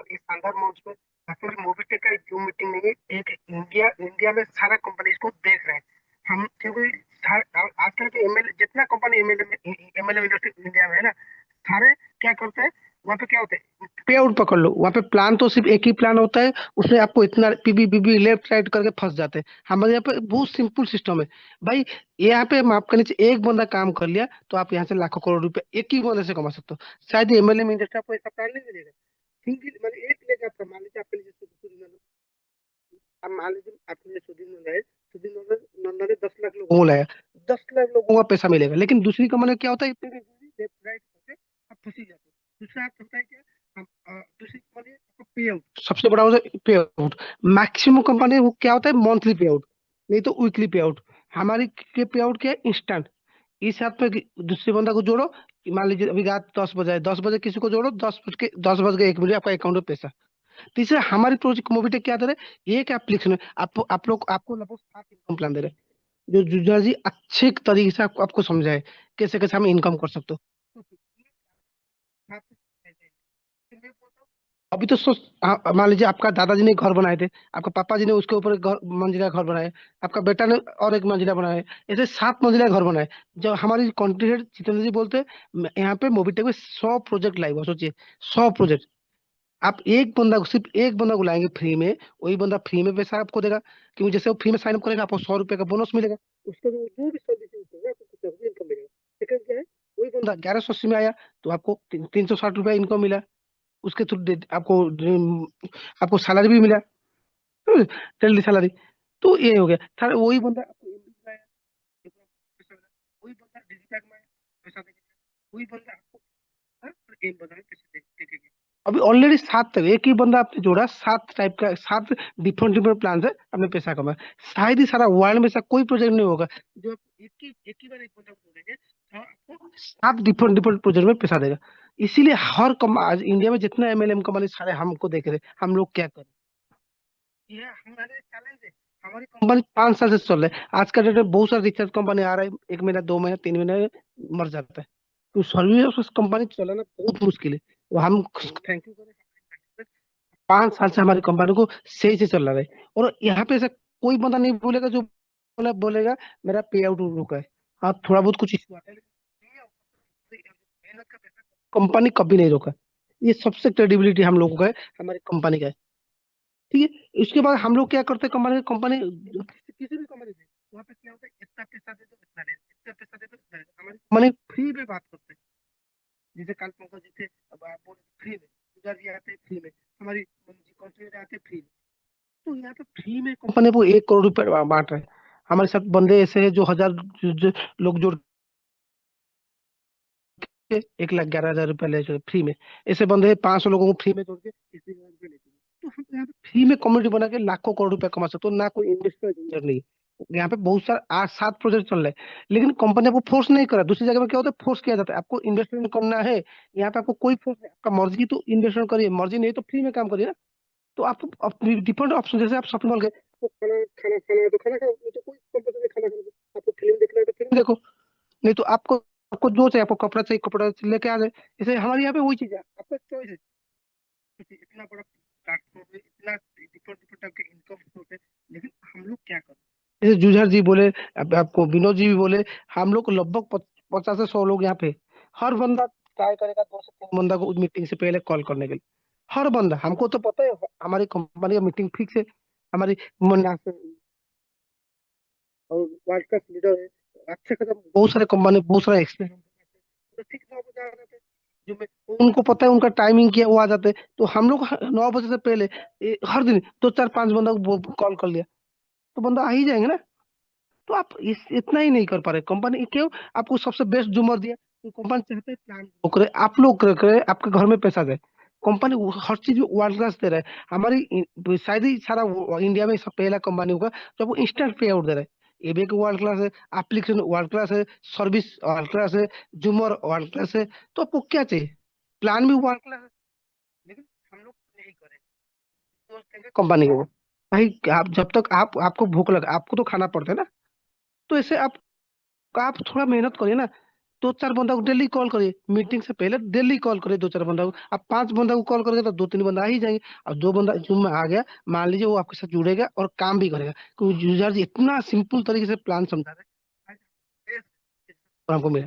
[SPEAKER 3] इस शानदार मंच पे। एक्चुअली मोबिटेक का जूम मीटिंग नहीं है, एक इंडिया इंडिया में सारा कंपनी इसको देख रहे हैं हम, क्योंकि आजकल के एमएल जितना कंपनी एमएलए इंडस्ट्री इंडिया में है ना, सारे क्या करते हैं, वहाँ पे क्या होते हैं, पे आउट पकड़ लो, वहाँ पे प्लान तो सिर्फ एक ही प्लान होता है, उसमें आपको इतना पीबी बीबी लेफ्ट राइट करके फंस जाते हैं। हमारे यहाँ पे बहुत सिंपल सिस्टम है भाई। यहाँ पे हम आपके नीचे एक बंदा काम कर लिया तो आप यहाँ से लाखों करोड़ रुपए एक ही बंदे से कमा सकते हो। शायद एमएलए में इंडस्ट्री आपको ऐसा प्लान नहीं मिलेगा। सिंगल मतलब एक लेगा आपका, मान लीजिए आपके नीचे अब मान लीजिए आपके लिए सुधीर नंदा है, सुधीर नंदा ने 10 लाख लोगों को लाया, 10 लाख लोगों का पैसा मिलेगा। लेकिन दूसरी कंपनी में क्या होता है, लेफ्ट राइट करके आप फंसी जाते हो। दूसरा आप होता है क्या, दूसरी कंपनी आपको पे आउट, सबसे बड़ा होता है पे आउट। मैक्सिमम कंपनी वो क्या होता है, मंथली पे आउट, नहीं तो वीकली पे आउट। हमारी के पे आउट क्या है, इंस्टेंट। इस हाथ पे दूसरे बंदा को जोड़ो, मान लीजिए अभी रात 10 बजे, 10 बजे किसी को जोड़ो, 10 बज के 1 मिनट आपका अकाउंट में पैसा। तीसरा हमारी प्रोजेक्ट मोबिटेक क्या दे रहे हैं, एक एप्लीकेशन है, आप लोग आपको लगभग 7 इनकम प्लान दे रहे हैं, जो जुजा जी अच्छे तरीके से आपको समझाए कैसे कैसे हम इनकम कर सकते हो। अभी तो सोच, मान लीजिए आपका दादाजी ने घर बनाए थे, आपका पापा जी ने उसके ऊपर एक घर मंजिला घर बनाए, आपका बेटा ने और एक मंजिला बनाए, ऐसे 7 मंजिला घर बनाए। जब हमारी कॉन्टिनेंट जितेंद्र जी बोलते हैं, यहाँ पे मोबिटेक में 100 प्रोजेक्ट लाइव है, सोचिए 100 प्रोजेक्ट। आप एक बंदा को, सिर्फ एक बंदा को लाएंगे फ्री में, वही बंदा फ्री में पैसा आपको देगा, क्योंकि जैसे वो फ्री में साइन अप करेगा आपको 100 रुपए का बोनस मिलेगा। उसका जो जो भी सर्विस होगा आपको कुछ ना कुछ इनकम मिलेगा। सेकंड क्या है, वही बंदा 1180 में आया तो आपको 360 रुपया इनकम मिला, उसके थ्रू आपको सैलरी भी मिला, सैलरी सैलरी। तो ये हो गया। थर्ड वही बंदा आपको एमबी में आया, देखो आपको पैसा मिला। वही बंदा डिजिटल में आया, पैसा देगा। वही बंदा आपको एम बंदा में पैसे देखेगा। अभी ऑलरेडी 7 तक एक ही बंदा आपने जोड़ा, 7 टाइप का, 7 डिफरेंट डिफरेंट प्लान से आपने पैसा कमाया। शायद ही सारा वर्ल्ड में ऐसा कोई प्रोजेक्ट नहीं होगा जो आप एक ही बार एक बंदा को जोड़ेंगे तो आपको 7 डिफरेंट डिफरेंट प्रोजेक्ट में पैसा देगा। इसीलिए आज इंडिया में जितना एमएलएम कंपनी सारे हमको देख रहे, हम लोग क्या करें, ये हमारे चैलेंज है। हमारी कंपनी 5 साल से चल रही है। आज का डेट में बहुत सारे रिसर्च कंपनी आ रहा है, 1 महीना 2 महीना 3 महीने में मर जाता है। तो सर्विस उस कंपनी चलाना बहुत मुश्किल है। वो हम थैंक यू करें, 5 साल से हमारी कंपनी को सही से चल रहा है। और यहाँ पे ऐसा कोई बंदा नहीं बोलेगा जो बोलेगा मेरा पे आउट रुका है। हाँ, थोड़ा बहुत कुछ इशू आता है, लेकिन मेहनत का पैसा कंपनी कभी नहीं रोका। ये सबसे क्रेडिबिलिटी हम लोगों का है, हमारी कंपनी का है। ठीक है, इसके बाद हम लोग क्या करते हैं, कंपनी किसी भी कंपनी से वहाँ पे क्या होता है, इतना पैसा दे दो इतना दे, इतना पैसा दे दो इतना दे। हमारी कंपनी फ्री में बात करते हैं। जैसे कल पंकज जी थे, अब आप बोले फ्री में, पूजा जी आते हैं फ्री में, हमारी कंपनी आते हैं फ्री में। तो यहाँ पे फ्री में कंपनी वो 1 करोड़ रुपए बांट रहे हैं। हमारे साथ बंदे ऐसे हैं जो लोग जोड़ के 1,11,000 रुपया ले चुके फ्री में। ऐसे बंदे 500 लोगों को फ्री में जोड़ के 1,000 रुपये ले चुके। तो हम यहाँ पे फ्री में कम्युनिटी बना के लाखों करोड़ रुपया कमा सकते हो, ना कोई इन्वेस्टर झंझट नहीं है। यहाँ पे बहुत सारे 8-7 प्रोजेक्ट चल रहे हैं, लेकिन कंपनी आपको फोर्स नहीं कर रहा। दूसरी जगह में क्या होता है, फोर्स किया जाता है, आपको इन्वेस्टमेंट करना है। यहाँ पे आपको कोई फोर्स नहीं, आपका मर्जी तो इन्वेस्टमेंट करिए, मर्जी नहीं तो फ्री में काम करिए ना। तो आपको डिफरेंट ऑप्शन, जैसे आप शॉपिंग मॉल गए, आपको खाना खाना खाना है तो खाना खाओ, नहीं तो कोई कंपनी खाना खाना। आपको फिल्म देखना है तो फिल्म देखो, नहीं तो आपको आपको जो चाहिए, आपको कपड़ा चाहिए कपड़ा लेके आ जाए। जैसे हमारे यहाँ पे वही चीज है, आपका चॉइस है। इतना बड़ा प्लेटफॉर्म है, इतना डिफरेंट डिफरेंट टाइप के इनकम सोर्स है, लेकिन हम लोग क्या करें। जैसे जूझार जी बोले, अब आपको विनोद जी भी बोले, हम लोग को लगभग 50 से 100 लोग यहाँ पे। हर बंदा ट्राई करेगा 2 से 3 बंदा को मीटिंग से पहले कॉल करने के लिए। हर बंदा, हमको तो पता है हमारी कंपनी का मीटिंग फिक्स है। हमारी और वर्ल्ड क्लास लीडर है, अच्छे खासा बहुत सारे कंपनी, बहुत सारा एक्सपीरियंस, तो ठीक 9 बजे आ जाते हैं। जो मैं, उनको पता है उनका टाइमिंग क्या है, वो आ जाते हैं। तो हम लोग 9 बजे से पहले हर दिन 2 4 5 बंदा को कॉल कर लिया, तो बंदा आ ही जाएंगे ना। तो आप इतना ही नहीं कर पा रहे। कंपनी क्यों आपको सबसे बेस्ट जूमर दिया, तो कंपनी चाहते हैं प्लान वो करे, आप लोग करे, आपके घर में पैसा जाए। कंपनी हर चीज वर्ल्ड क्लास दे रहा है। हमारी शायद ही सारा इंडिया में सब पहला कंपनी होगा जब वो इंस्टेंट पे आउट दे रहा है। एबीए वर्ल्ड क्लास है, एप्लीकेशन वर्ल्ड क्लास है, सर्विस वर्ल्ड क्लास है, जूमर वर्ल्ड क्लास है। तो आपको क्या चाहिए, प्लान भी वर्ल्ड क्लास है, लेकिन हम लोग नहीं करें कंपनी को। भाई आप जब तक आपको भूख लगा, आपको तो खाना पड़ता है ना। तो ऐसे आप थोड़ा मेहनत करिए ना। 2 4 बंदा को डेली कॉल करिए, मीटिंग से पहले डेली कॉल करिए 2 4 बंदा को। आप 5 बंदा को कॉल करेंगे तो 2 3 बंदा आ ही जाएंगे। और 2 बंदा जूम में आ गया, मान लीजिए वो आपके साथ जुड़ेगा और काम भी करेगा, क्योंकि यूजर जी इतना सिंपल तरीके से प्लान समझा रहे हैं। और हमको मिला,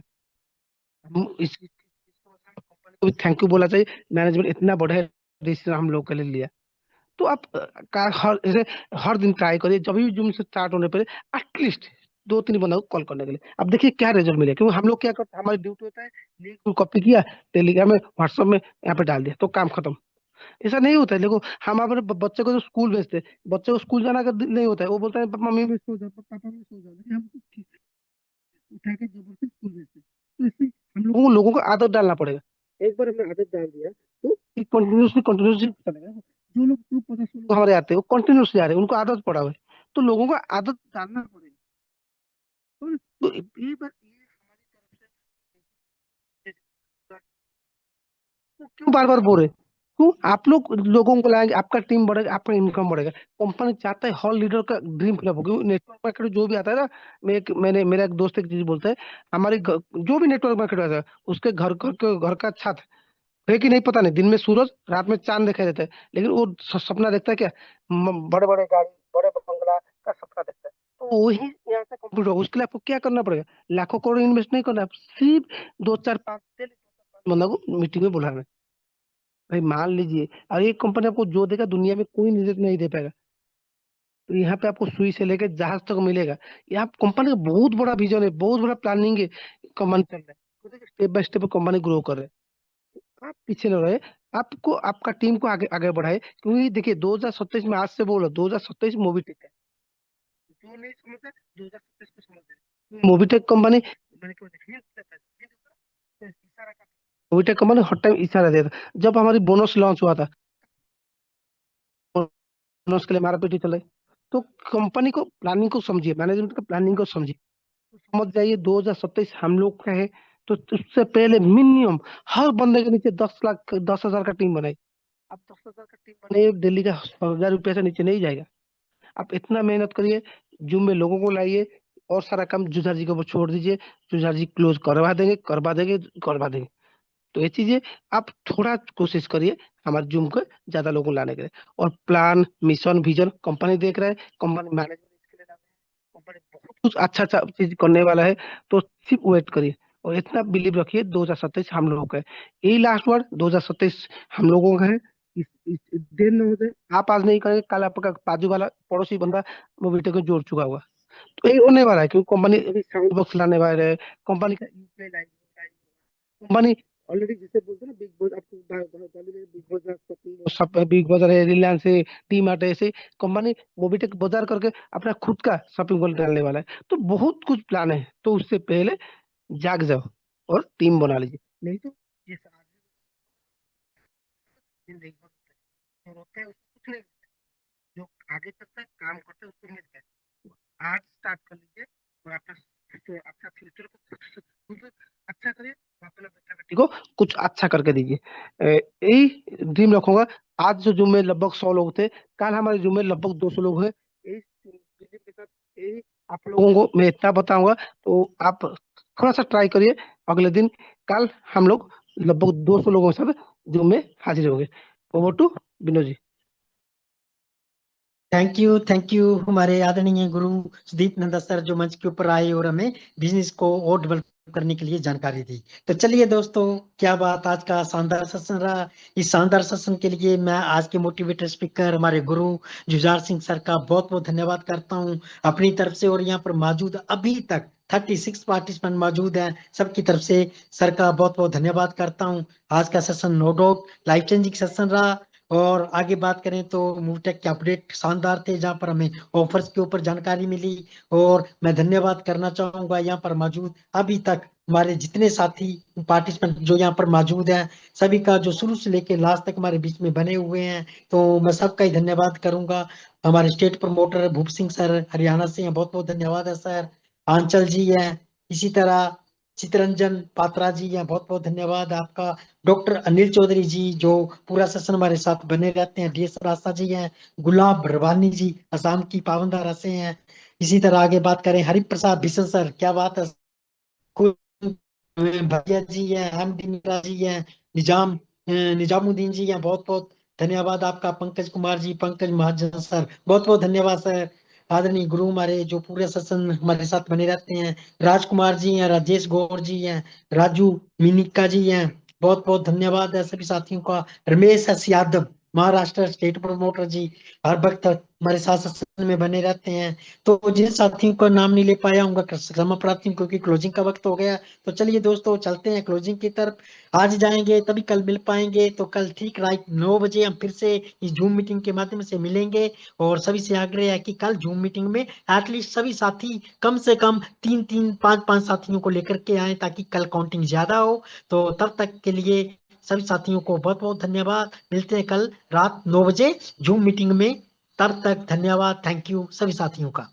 [SPEAKER 3] हम इस कंपनी को भी थैंक यू बोला चाहिए। मैनेजमेंट इतना बड़ा डिसीजन हम लोग के लिए लिया। तो आप जैसे हर दिन ट्राई करिए, जब भी जूम से स्टार्ट होने पर एटलीस्ट 2 3 बंदा को कॉल करने के लिए। अब देखिए क्या रिजल्ट मिले, क्योंकि हम लोग क्या करते हैं, हमारी ड्यूटी होता है लिंक को कॉपी किया, टेलीग्राम में व्हाट्सएप में यहाँ पे डाल दिया तो काम खत्म। ऐसा नहीं होता है। देखो हम अपने बच्चे को जो स्कूल भेजते हैं, बच्चे को स्कूल जाना का नहीं होता है, वो बोलता है मम्मी भी सो जाओ, पापा भी सो जाओ, लेकिन हम उठा के जबरदस्ती स्कूल भेजते हैं। तो इससे हम लोगों को आदत डालना पड़ेगा। एक बार हमने आदत डाल दिया तो कंटिन्यूसली चलेगा। जो लोग 50 लोग हमारे आते हैं वो कंटिन्यूसली आ रहे हैं, उनको आदत पड़ा हुआ है। तो लोगों को आदत डालना पड़ेगा। तो ये बात ये हमारी तरफ से, तो क्यों बार बार बोल रहे, क्यों आप लोगों को लाएंगे, आपका टीम बढ़ेगा, आपका इनकम बढ़ेगा। कंपनी चाहता है हर लीडर का ड्रीम फिलअप हो, क्योंकि नेटवर्क मार्केट जो भी आता है ना, मेरा एक दोस्त एक चीज बोलता है, जो भी नेटवर्क मार्केट आता है उसके घर का छत है कि नहीं पता नहीं, दिन में सूरज रात में चांद दिखाई देता है, लेकिन वो सपना देखता है क्या, बड़े बड़े गाड़ी बड़े बंगला का सपना देखता है। तो वही यहाँ से कंप्यूटर, उसके लिए आपको क्या करना पड़ेगा, लाखों करोड़ इन्वेस्ट नहीं करना है, सिर्फ 2 4 5 बंदा को मीटिंग में बुलाना है। भाई मान लीजिए, और एक कंपनी आपको जो देगा दुनिया में कोई नहीं दे पाएगा।
[SPEAKER 4] तो यहाँ पे आपको सुई से लेकर जहाज तक मिलेगा। यहाँ कंपनी का बहुत बड़ा विजन है, बहुत बड़ा प्लानिंग है, कंपनी चल रहा है। तो देखिए step by step company grow कर रहे हैं। आप पीछे न रहे, आपको आपका टीम को आगे आगे बढ़ाए, क्योंकि देखिए 2027 में, आज से बोलो 2027 मूवी टेक है। जो नहीं समझता 2027 को समझ जाए। मूवी टेक कंपनी मैंने क्यों देखी है, इशारा का मूवी टेक कंपनी हर टाइम इशारा देता। जब हमारी बोनस लॉन्च हुआ था, बोनस के लिए हमारा पीटी चले, तो कंपनी को प्लानिंग को समझिए, मैनेजमेंट का प्लानिंग को समझिए, तो समझ जाइए 2027 हम लोग का है। तो उससे पहले मिनिमम हर बंदे के नीचे 10 लाख 10,000 का टीम बनाई। अब 10,000 का टीम बनाइए, दिल्ली का 1,000 रुपये से नीचे नहीं जाएगा। आप इतना मेहनत करिए, जूम में लोगों को लाइए, और सारा काम जुझार जी के ऊपर छोड़ दीजिए। जुझार जी क्लोज करवा देंगे, करवा देंगे, करवा देंगे। तो ये चीजें आप थोड़ा कोशिश करिए हमारे जूम को ज्यादा लोगों को लाने के लिए। और प्लान, मिशन, विजन कंपनी देख रहा है, कंपनी मैनेजमेंट इसके लिए डाल रही है, कंपनी बहुत कुछ अच्छा अच्छा चीज करने वाला है। तो सिर्फ वेट करिए और इतना बिलीव रखिए, 2027 हम लोगों का है। यही लास्ट वर्ड, 2027 हम लोगों का है। देर न हो जाए, आप आज नहीं करेंगे, कल आपका बाजू वाला पड़ोसी बंदा मोबिटेक को जोड़ चुका होगा। तो यही होने वाला है, क्योंकि कंपनी अभी साउंड बॉक्स लाने वाले है, कंपनी का यूपीआई लाइन, कंपनी ऑलरेडी जिसे बोलते हैं ना बिग बॉस, आपको दिल्ली में बिग बाजार शॉपिंग, सब बिग बाजार है, रिलायंस है, डी मार्ट है, ऐसे कंपनी मोबिटेक बाजार करके अपना खुद का शॉपिंग मॉल डालने वाला है। तो बहुत कुछ प्लान है, तो उससे पहले जाग जाओ और टीम बना लीजिए, नहीं तो ये सारा दिन देखभाल होता है, तो रोकते हैं उसको कुछ नहीं। जो आगे चलता है, काम करते हैं, उसको मिलता है। आज स्टार्ट कर लीजिए और अपना फ्यूचर को खुद अच्छा करिए, और अपने बच्चा बेटी को कुछ अच्छा करके दीजिए। यही ड्रीम रखूंगा। आज जो जुम्मे लगभग 100 लोग थे, कल हमारे जुम्मे लगभग 200 लोग हैं। यही belief के साथ यही आप लोगों को मैं इतना बताऊंगा। तो आप थोड़ा सा ट्राई करिए, अगले दिन कल हम लोग लगभग 200 लोगों के साथ जुम्मे हाजिर होंगे। Over to Vinod ji.
[SPEAKER 2] Thank you हमारे आदरणीय गुरु सुदीप नंदा सर, जो मंच के ऊपर आए और हमें बिजनेस को और डेवलप करने के लिए जानकारी दी। तो चलिए दोस्तों, क्या बात, आज का शानदार सेशन रहा। इस शानदार सेशन के लिए मैं आज के मोटिवेटर स्पीकर हमारे गुरु जुझार सिंह सर का बहुत बहुत धन्यवाद करता हूं अपनी तरफ से। और यहाँ पर मौजूद अभी तक 36 पार्टिसिपेंट मौजूद हैं, सबकी तरफ से सर का बहुत बहुत धन्यवाद करता हूं। आज का session no doubt life changing session रहा। और आगे बात करें तो मूवटेक के अपडेट शानदार थे, जहां पर हमें ऑफर्स के ऊपर जानकारी मिली। और मैं धन्यवाद करना चाहूंगा यहाँ पर मौजूद अभी तक हमारे जितने साथी पार्टिसिपेंट जो यहाँ पर मौजूद हैं, सभी का जो शुरू से लेकर लास्ट तक हमारे बीच में बने हुए हैं, तो मैं सबका ही धन्यवाद करूंगा। हमारे स्टेट प्रमोटर भूप सिंह सर हरियाणा से हैं, बहुत बहुत धन्यवाद है सर। आंचल जी हैं, इसी तरह चितरंजन पात्रा जी हैं, बहुत बहुत धन्यवाद आपका। डॉक्टर अनिल चौधरी जी जो पूरा सेशन हमारे साथ बने रहते हैं, डीएस रास्ता जी हैं, गुलाब रवानी जी असम की पावनधारा से हैं। इसी तरह आगे बात करें हरिप्रसाद बिशन सर, क्या बात है, कुल भैया जी हैं, एमडी मीरा जी हैं, निजामुद्दीन जी हैं, बहुत बहुत धन्यवाद आपका। पंकज कुमार जी, पंकज महाजन सर, बहुत बहुत धन्यवाद सर। आदरणीय गुरु हमारे जो पूरे सेशन हमारे साथ बने रहते हैं, राजकुमार जी हैं, राजेश गौर जी हैं, राजू मिनिका जी हैं, बहुत बहुत धन्यवाद है सभी साथियों का। Ramesh S Yadav Maharashtra state promoter ji हर वक्त हमारे साथ सेशन में बने रहते हैं। तो जिन साथियों का नाम नहीं ले पाया उनका क्षमा प्रार्थी हूं, क्योंकि क्लोजिंग का वक्त हो गया। तो चलिए दोस्तों, चलते हैं क्लोजिंग की तरफ। आज जाएंगे तभी कल मिल पाएंगे, तो कल ठीक रात 9 बजे हम फिर से इस जूम मीटिंग के माध्यम से मिलेंगे। और सभी से आग्रह है कि कल जूम मीटिंग में एटलीस्ट सभी साथी कम से कम 3-3, 5-5 साथियों को लेकर के आए, ताकि कल काउंटिंग ज्यादा हो। तो तब तक के लिए सभी साथियों को बहुत बहुत धन्यवाद। मिलते हैं कल रात 9 बजे जूम मीटिंग में। तब तक धन्यवाद, थैंक यू सभी साथियों का।